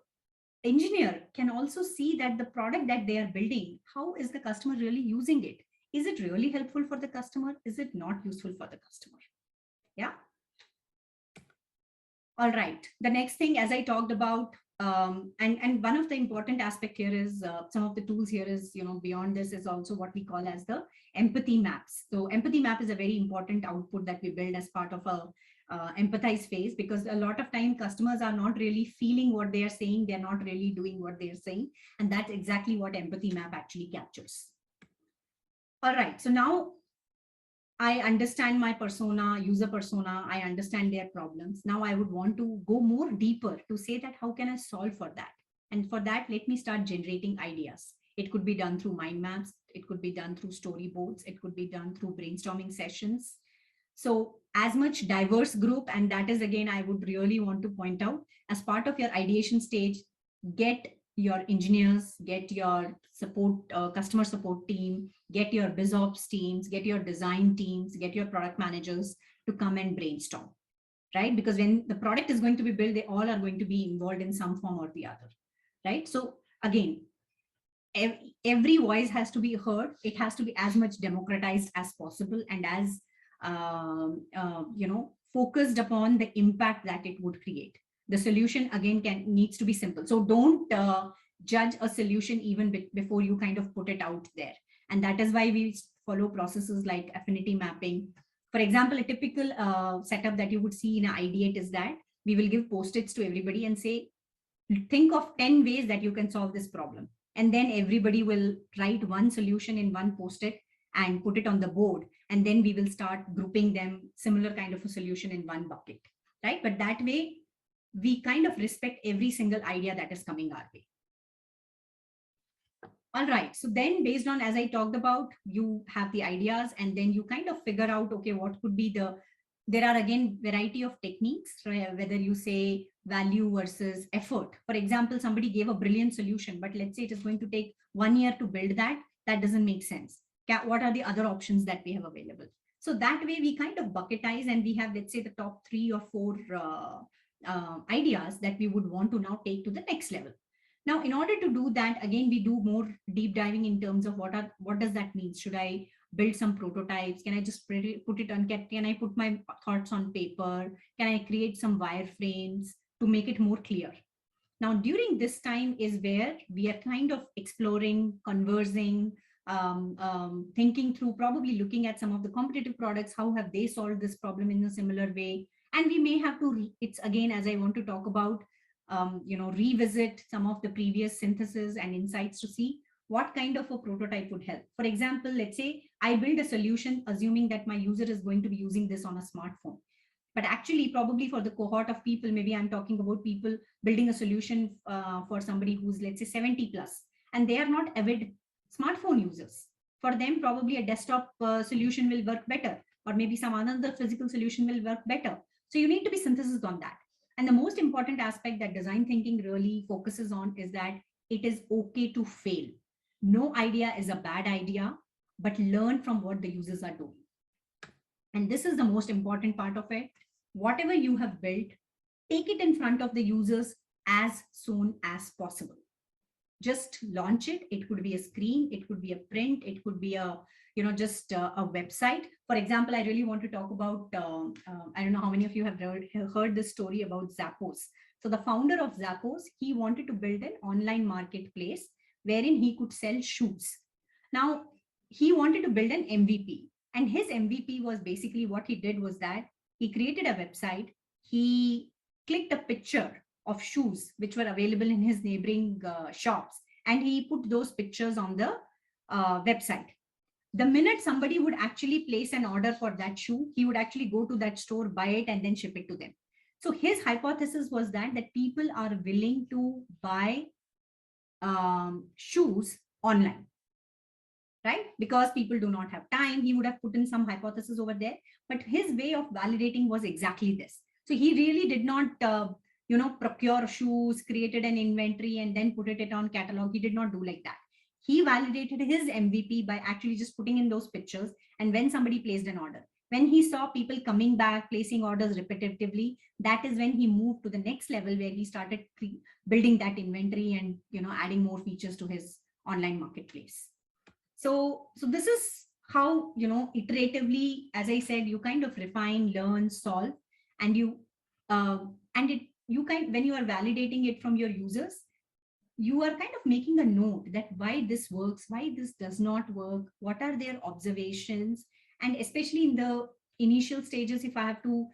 engineer can also see that the product that they are building, how is the customer really using it? Is it really helpful for the customer? Is it not useful for the customer? Yeah. All right. The next thing, as I talked about, And one of the important aspect here is some of the tools here is, beyond this is also what we call as the empathy maps. So empathy map is a very important output that we build as part of a empathize phase, because a lot of time customers are not really feeling what they are saying. They're not really doing what they're saying. And that's exactly what empathy map actually captures. All right, so now I understand my persona, user persona, I understand their problems. Now I would want to go more deeper to say that how can I solve for that? And for that, let me start generating ideas. It could be done through mind maps. It could be done through storyboards. It could be done through brainstorming sessions. So as much diverse group, and that is again, I would really want to point out, as part of your ideation stage, get your engineers, get your support, customer support team, get your BizOps teams, get your design teams, get your product managers to come and brainstorm, right? Because when the product is going to be built, they all are going to be involved in some form or the other, right? So again, every voice has to be heard. It has to be as much democratized as possible and as focused upon the impact that it would create. The solution again needs to be simple. So don't judge a solution even before you kind of put it out there. And that is why we follow processes like affinity mapping. For example, a typical setup that you would see in an ideate is that we will give post-its to everybody and say, think of 10 ways that you can solve this problem. And then everybody will write one solution in one post-it and put it on the board. And then we will start grouping them, similar kind of a solution in one bucket, right? But that way, we kind of respect every single idea that is coming our way. All right, so then based on, as I talked about, you have the ideas and then you kind of figure out, okay, what could be there are again, variety of techniques, right? Whether you say value versus effort. For example, somebody gave a brilliant solution, but let's say it is going to take 1 year to build that. That doesn't make sense. What are the other options that we have available? So that way we kind of bucketize and we have, let's say, the top 3 or 4 ideas that we would want to now take to the next level. Now, in order to do that, again, we do more deep diving in terms of what does that mean? Should I build some prototypes? Can I just put it on, can I put my thoughts on paper? Can I create some wireframes to make it more clear? Now, during this time is where we are kind of exploring, conversing, thinking through, probably looking at some of the competitive products, how have they solved this problem in a similar way? And we may have to, it's again, as I want to talk about, revisit some of the previous synthesis and insights to see what kind of a prototype would help. For example, let's say I build a solution assuming that my user is going to be using this on a smartphone. But actually, probably for the cohort of people, maybe I'm talking about people building a solution for somebody who's, let's say, 70 plus, and they are not avid smartphone users. For them, probably a desktop solution will work better, or maybe some other physical solution will work better. So you need to be synthesis on that. And the most important aspect that design thinking really focuses on is that it is okay to fail. No idea is a bad idea, but learn from what the users are doing. And this is the most important part of it. Whatever you have built, take it in front of the users as soon as possible. Just launch it. It could be a screen, it could be a print, it could be a, just a website. For example, I really want to talk about, I don't know how many of you have heard this story about Zappos. So the founder of Zappos, he wanted to build an online marketplace wherein he could sell shoes. Now, he wanted to build an MVP. And his MVP was basically what he did was that he created a website. He clicked a picture of shoes which were available in his neighboring shops, and he put those pictures on the website. The minute somebody would actually place an order for that shoe, he would actually go to that store, buy it, and then ship it to them. So his hypothesis was that people are willing to buy shoes online, right? Because people do not have time. He would have put in some hypothesis over there, but his way of validating was exactly this. So he really did not, procure shoes, created an inventory, and then put it on catalog. He did not do like that. He validated his MVP by actually just putting in those pictures. And when somebody placed an order, when he saw people coming back, placing orders repetitively, that is when he moved to the next level where he started building that inventory and, adding more features to his online marketplace. So this is how, iteratively, as I said, you kind of refine, learn, solve, and you, and when you are validating it from your users, you are kind of making a note that why this works, why this does not work, what are their observations. And especially in the initial stages, if I have to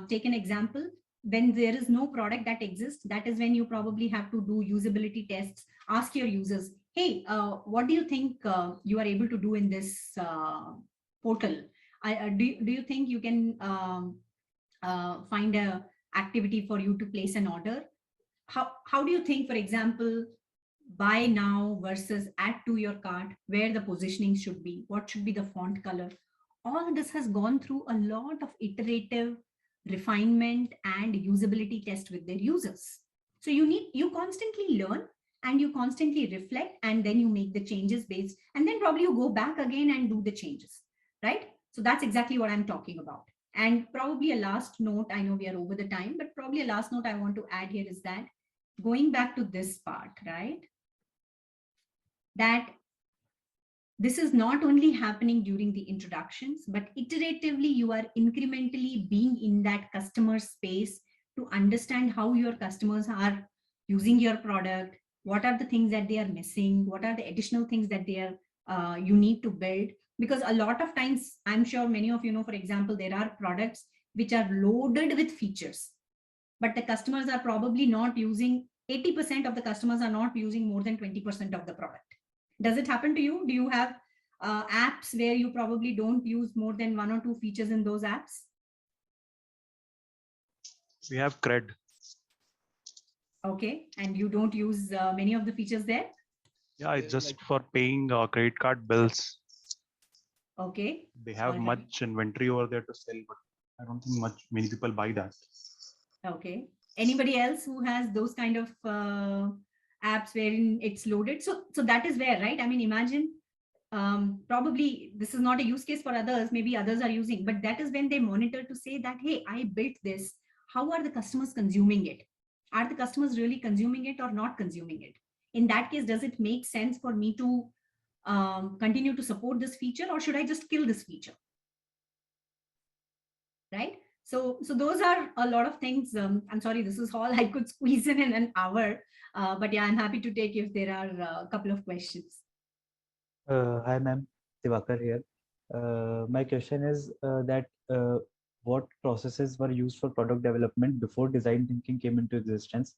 take an example, when there is no product that exists, that is when you probably have to do usability tests, ask your users, hey, what do you think you are able to do in this portal? Do you think you can find a activity for you to place an order? How do you think, for example, buy now versus add to your cart, where the positioning should be, what should be the font color? All this has gone through a lot of iterative refinement and usability test with their users. So you constantly learn and you constantly reflect, and then you make the changes based, and then probably you go back again and do the changes, right? So that's exactly what I'm talking about. And probably a last note, I know we are over the time, but probably a last note I want to add here is that going back to this part, right? That this is not only happening during the introductions, but iteratively you are incrementally being in that customer space to understand how your customers are using your product, what are the things that they are missing, what are the additional things that they are you need to build. Because a lot of times, I'm sure many of you know, for example, there are products which are loaded with features, but the customers are probably not using, 80% of the customers are not using more than 20% of the product. Does it happen to you? Do you have apps where you probably don't use more than 1 or 2 features in those apps? We have cred. Okay, and you don't use many of the features there? Yeah, it's just for paying credit card bills. Okay. They have much inventory over there to sell, but I don't think many people buy that. Okay. Anybody else who has those kind of apps wherein it's loaded? So that is where, right? I mean, imagine probably this is not a use case for others, maybe others are using, but that is when they monitor to say that, hey, I built this. How are the customers consuming it? Are the customers really consuming it or not consuming it? In that case, does it make sense for me to continue to support this feature, or should I just kill this feature? Right? So those are a lot of things. I'm sorry, this is all I could squeeze in an hour. But yeah, I'm happy to take if there are a couple of questions. Hi, ma'am. Divakar here. My question is that what processes were used for product development before design thinking came into existence,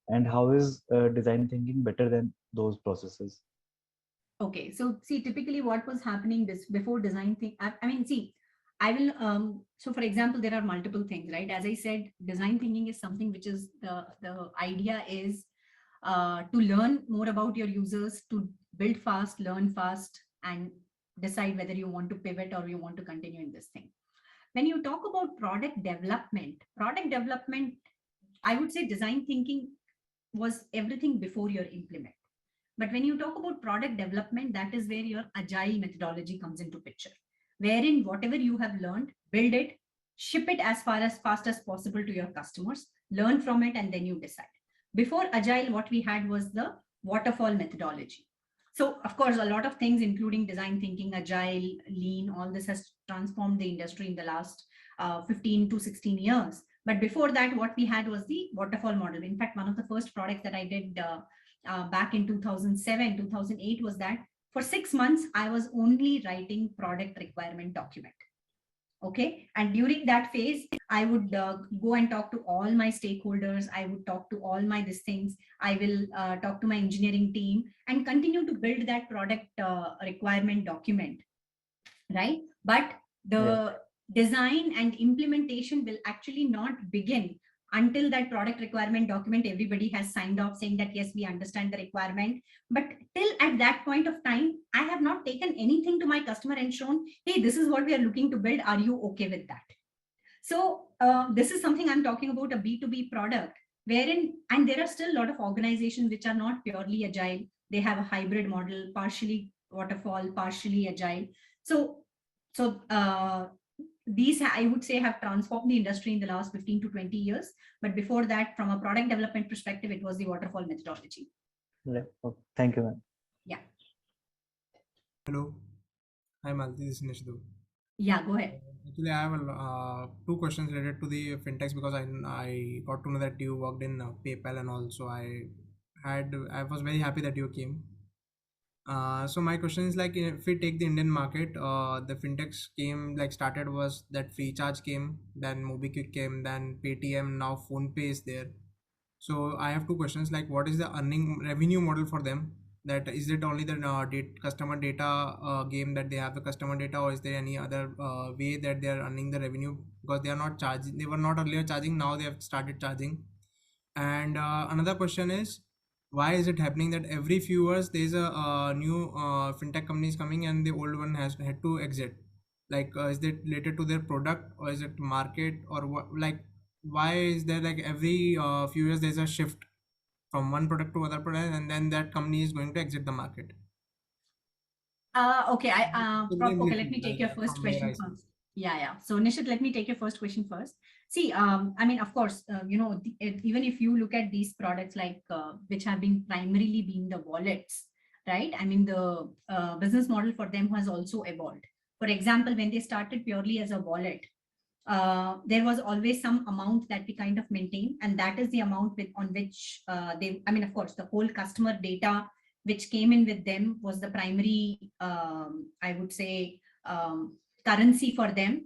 and how is design thinking better than those processes? Okay, so see, typically what was happening before design thinking, I mean, see, I will, so for example, there are multiple things, right? As I said, design thinking is something which is the idea is to learn more about your users, to build fast, learn fast, and decide whether you want to pivot or you want to continue in this thing. When you talk about product development, I would say design thinking was everything before your implement. But when you talk about product development, that is where your agile methodology comes into picture, wherein whatever you have learned, build it, ship it as fast as possible to your customers, learn from it, and then you decide. Before agile, what we had was the waterfall methodology. So of course, a lot of things, including design thinking, agile, lean, all this has transformed the industry in the last 15 to 16 years. But before that, what we had was the waterfall model. In fact, one of the first products that I did back in 2007, 2008 was that for 6 months, I was only writing product requirement document. Okay. And during that phase, I would go and talk to all my stakeholders. I would talk to all my things. I will talk to my engineering team and continue to build that product requirement document. Right. But the design and implementation will actually not begin until that product requirement document, everybody has signed off saying that, yes, we understand the requirement. But till at that point of time, I have not taken anything to my customer and shown, hey, this is what we are looking to build. Are you okay with that? So this is something I'm talking about, a B2B product, wherein, and there are still a lot of organizations which are not purely agile. They have a hybrid model, partially waterfall, partially agile. So these, I would say, have transformed the industry in the last 15 to 20 years. But before that, from a product development perspective, it was the waterfall methodology. Yeah. Okay. Thank you, ma'am. Yeah. Hello. Hi, Malthi. This is Nishdu. Yeah, go ahead. Actually, I have two questions related to the fintechs because I got to know that you worked in PayPal, and also I was very happy that you came. So my question is like, if we take the Indian market, the fintechs came like started was that Freecharge came, then MobiKwik came, then Paytm, now PhonePe is there. So I have two questions like, what is the earning revenue model for them? That is it only the customer data game that they have the customer data, or is there any other way that they are earning the revenue? Because they are not charging, they were not earlier charging, now they have started charging. And another question is, why is it happening that every few years there's a new fintech companies coming and the old one has had to exit? Like, is it related to their product, or is it market, or what? Like, why is there like every few years there's a shift from one product to other product, and then that company is going to exit the market? Okay, okay, let me take your first From where I question see. first. Yeah. So Nishit, let me take your first question first. See, I mean, of course, even if you look at these products like which have been primarily being the wallets, right? I mean, the business model for them has also evolved. For example, when they started purely as a wallet, there was always some amount that we kind of maintain, and that is the amount on which I mean, of course, the whole customer data which came in with them was the primary, I would say, currency for them,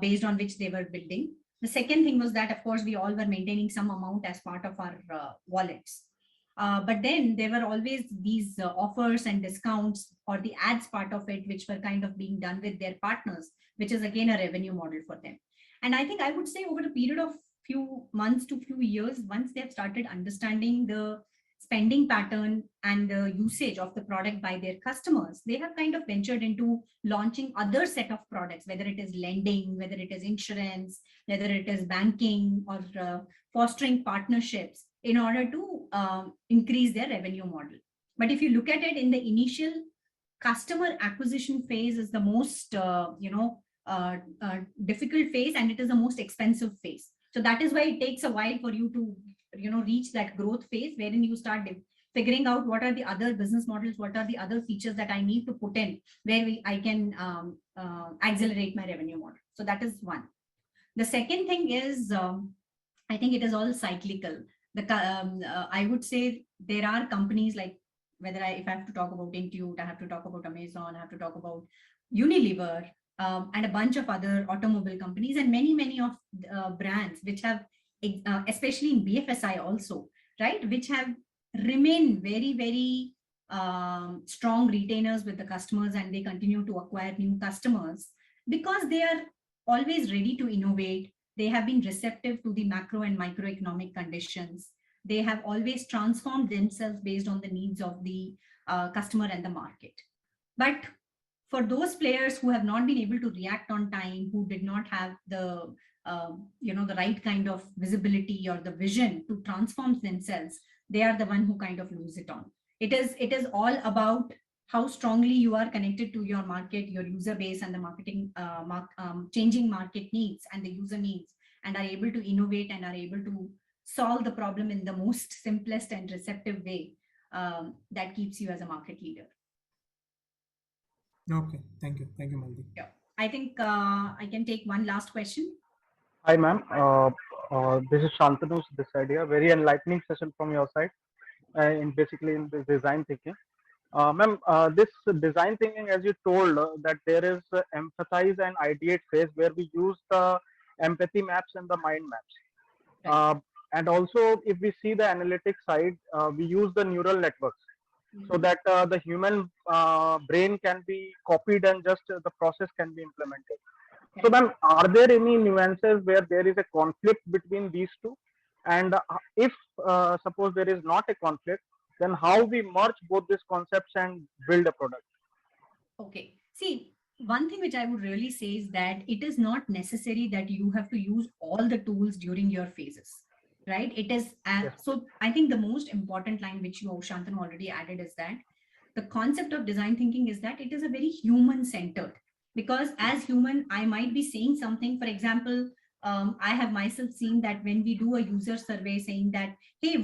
based on which they were building. The second thing was that, of course, we all were maintaining some amount as part of our wallets. But then there were always these offers and discounts, or the ads part of it, which were kind of being done with their partners, which is again a revenue model for them. And I think I would say over a period of few months to few years, once they have started understanding the spending pattern and the usage of the product by their customers, they have kind of ventured into launching other set of products, whether it is lending, whether it is insurance, whether it is banking, or fostering partnerships in order to increase their revenue model. But if you look at it in the initial customer acquisition phase is the most, difficult phase, and it is the most expensive phase. So that is why it takes a while for you to, reach that growth phase wherein you start figuring out what are the other business models, what are the other features that I need to put in where I can accelerate my revenue model. So that is one. The second thing is, I think it is all cyclical. I would say there are companies like, if I have to talk about Intuit, I have to talk about Amazon, I have to talk about Unilever, and a bunch of other automobile companies, and many of brands which have, especially in BFSI also, right, which have remained very strong retainers with the customers, and they continue to acquire new customers because they are always ready to innovate. They have been receptive to the macro and microeconomic conditions. They have always transformed themselves based on the needs of the customer and the market. But for those players who have not been able to react on time, who did not have the the right kind of visibility or the vision to transform themselves, they are the one who kind of lose it on. It is all about how strongly you are connected to your market, your user base, and the marketing changing market needs and the user needs, and are able to innovate and are able to solve the problem in the most simplest and receptive way that keeps you as a market leader. Okay, thank you, Malthi. Yeah, I think I can take one last question. Hi, ma'am. This is Shantanu this idea. Very enlightening session from your side, basically in the design thinking. Ma'am, this design thinking, as you told, that there is empathize and ideate phase where we use the empathy maps and the mind maps. And also, if we see the analytics side, we use the neural networks so that the human brain can be copied and just the process can be implemented. So, ma'am, are there any nuances where there is a conflict between these two? And if suppose there is not a conflict, then how we merge both these concepts and build a product? Okay. See, one thing which I would really say is that it is not necessary that you have to use all the tools during your phases, right? It is, so I think the most important line which you, Shantanu, already added is that the concept of design thinking is that it is a very human-centered, because as human, I might be saying something, for example, I have myself seen that when we do a user survey saying that, hey,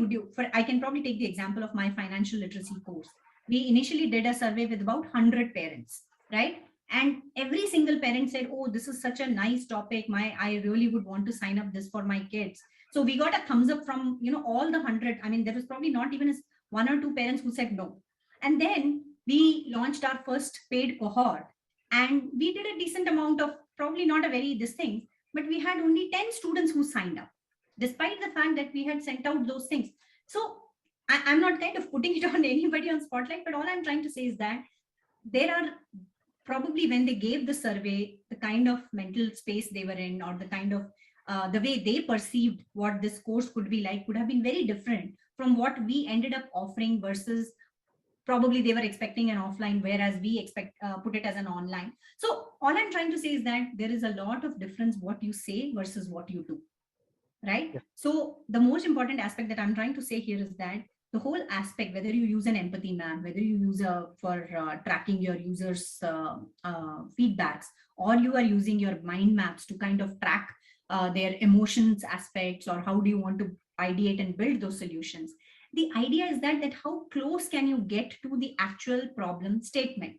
I can probably take the example of my financial literacy course. We initially did a survey with about 100 parents, right? And every single parent said, oh, this is such a nice topic. I really would want to sign up this for my kids. So we got a thumbs up from, all the 100. I mean, there was probably not even one or two parents who said no. And then we launched our first paid cohort, and we did a decent amount of, probably not a very this thing, but we had only 10 students who signed up, despite the fact that we had sent out those things. So I'm not kind of putting it on anybody on spotlight, but all I'm trying to say is that there are probably, when they gave the survey, the kind of mental space they were in, or the kind of the way they perceived what this course could be like, could have been very different from what we ended up offering, versus probably they were expecting an offline, whereas we put it as an online. So all I'm trying to say is that there is a lot of difference what you say versus what you do, right? Yeah. So the most important aspect that I'm trying to say here is that the whole aspect, whether you use an empathy map, whether you use for tracking your users' feedbacks, or you are using your mind maps to kind of track their emotions aspects, or how do you want to ideate and build those solutions. The idea is that how close can you get to the actual problem statement?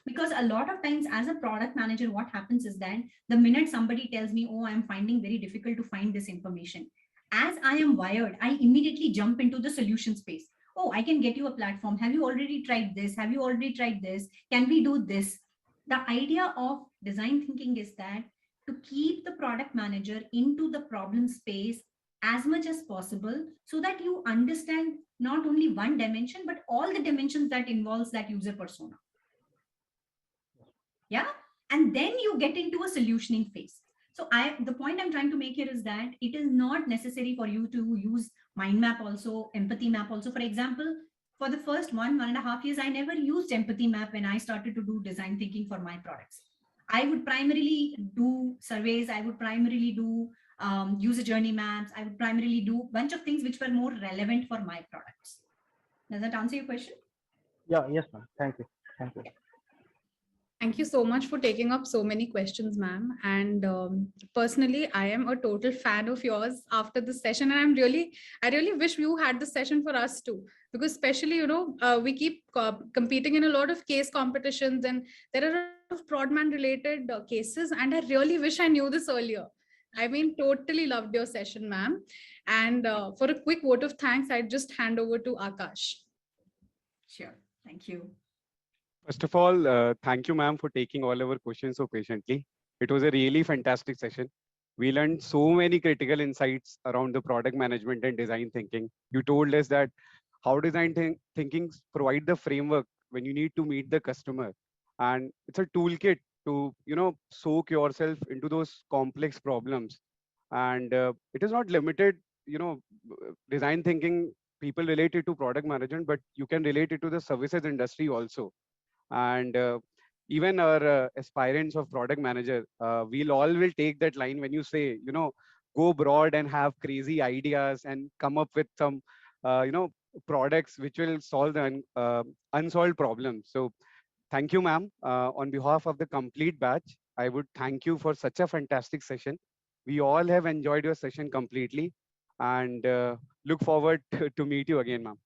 Because a lot of times as a product manager, what happens is that the minute somebody tells me, oh, I'm finding very difficult to find this information, as I am wired, I immediately jump into the solution space. Oh, I can get you a platform. Have you already tried this? Have you already tried this? Can we do this? The idea of design thinking is that to keep the product manager into the problem space as much as possible, so that you understand not only one dimension, but all the dimensions that involves that user persona. Yeah. And then you get into a solutioning phase. So the point I'm trying to make here is that it is not necessary for you to use mind map also, empathy map also. For example, for the first 1.5 years, I never used empathy map when I started to do design thinking for my products. I would primarily do surveys. I would primarily do user journey maps. I would primarily do a bunch of things which were more relevant for my products. Does that answer your question? Yeah, yes, ma'am. Thank you. Thank you. Thank you so much for taking up so many questions, ma'am. And personally, I am a total fan of yours after this session. And I really wish you had this session for us too, because especially, we keep competing in a lot of case competitions, and there are a lot of Prodman related cases. And I really wish I knew this earlier. I mean, totally loved your session, ma'am. And for a quick vote of thanks, I'd just hand over to Akash. Sure. Thank you. First of all, thank you, ma'am, for taking all our questions so patiently. It was a really fantastic session. We learned so many critical insights around the product management and design thinking. You told us that how design thinking provide the framework when you need to meet the customer. And it's a toolkit to, soak yourself into those complex problems. And it is not limited, design thinking, people relate it to product management, but you can relate it to the services industry also. And even our aspirants of product manager, we'll all will take that line when you say, go broad and have crazy ideas and come up with some, products which will solve the unsolved problems. So thank you, ma'am. On behalf of the complete batch, I would thank you for such a fantastic session. We all have enjoyed your session completely, and look forward to meet you again, ma'am.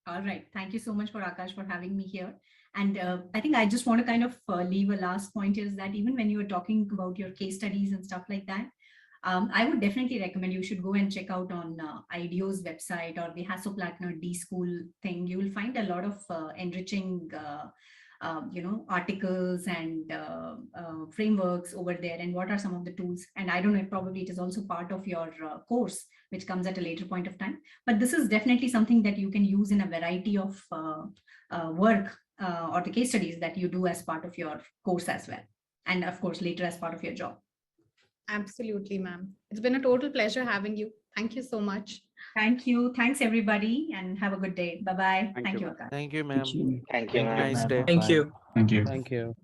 All right. Thank you so much for Akash for having me here. And I think I just want to kind of leave a last point is that even when you were talking about your case studies and stuff like that, I would definitely recommend you should go and check out on IDEO's website or the Hasso-Plattner D-School thing. You will find a lot of enriching articles and frameworks over there, and what are some of the tools. And I don't know, probably it is also part of your course, which comes at a later point of time. But this is definitely something that you can use in a variety of work or the case studies that you do as part of your course as well. And of course, later as part of your job. Absolutely, ma'am. It's been a total pleasure having you. Thank you so much. Thank you. Thanks, everybody, and have a good day. Bye-bye. Thank you, Akash. Thank you, ma'am. Thank you, ma'am. Nice day. Thank you. Thank you. Thank you.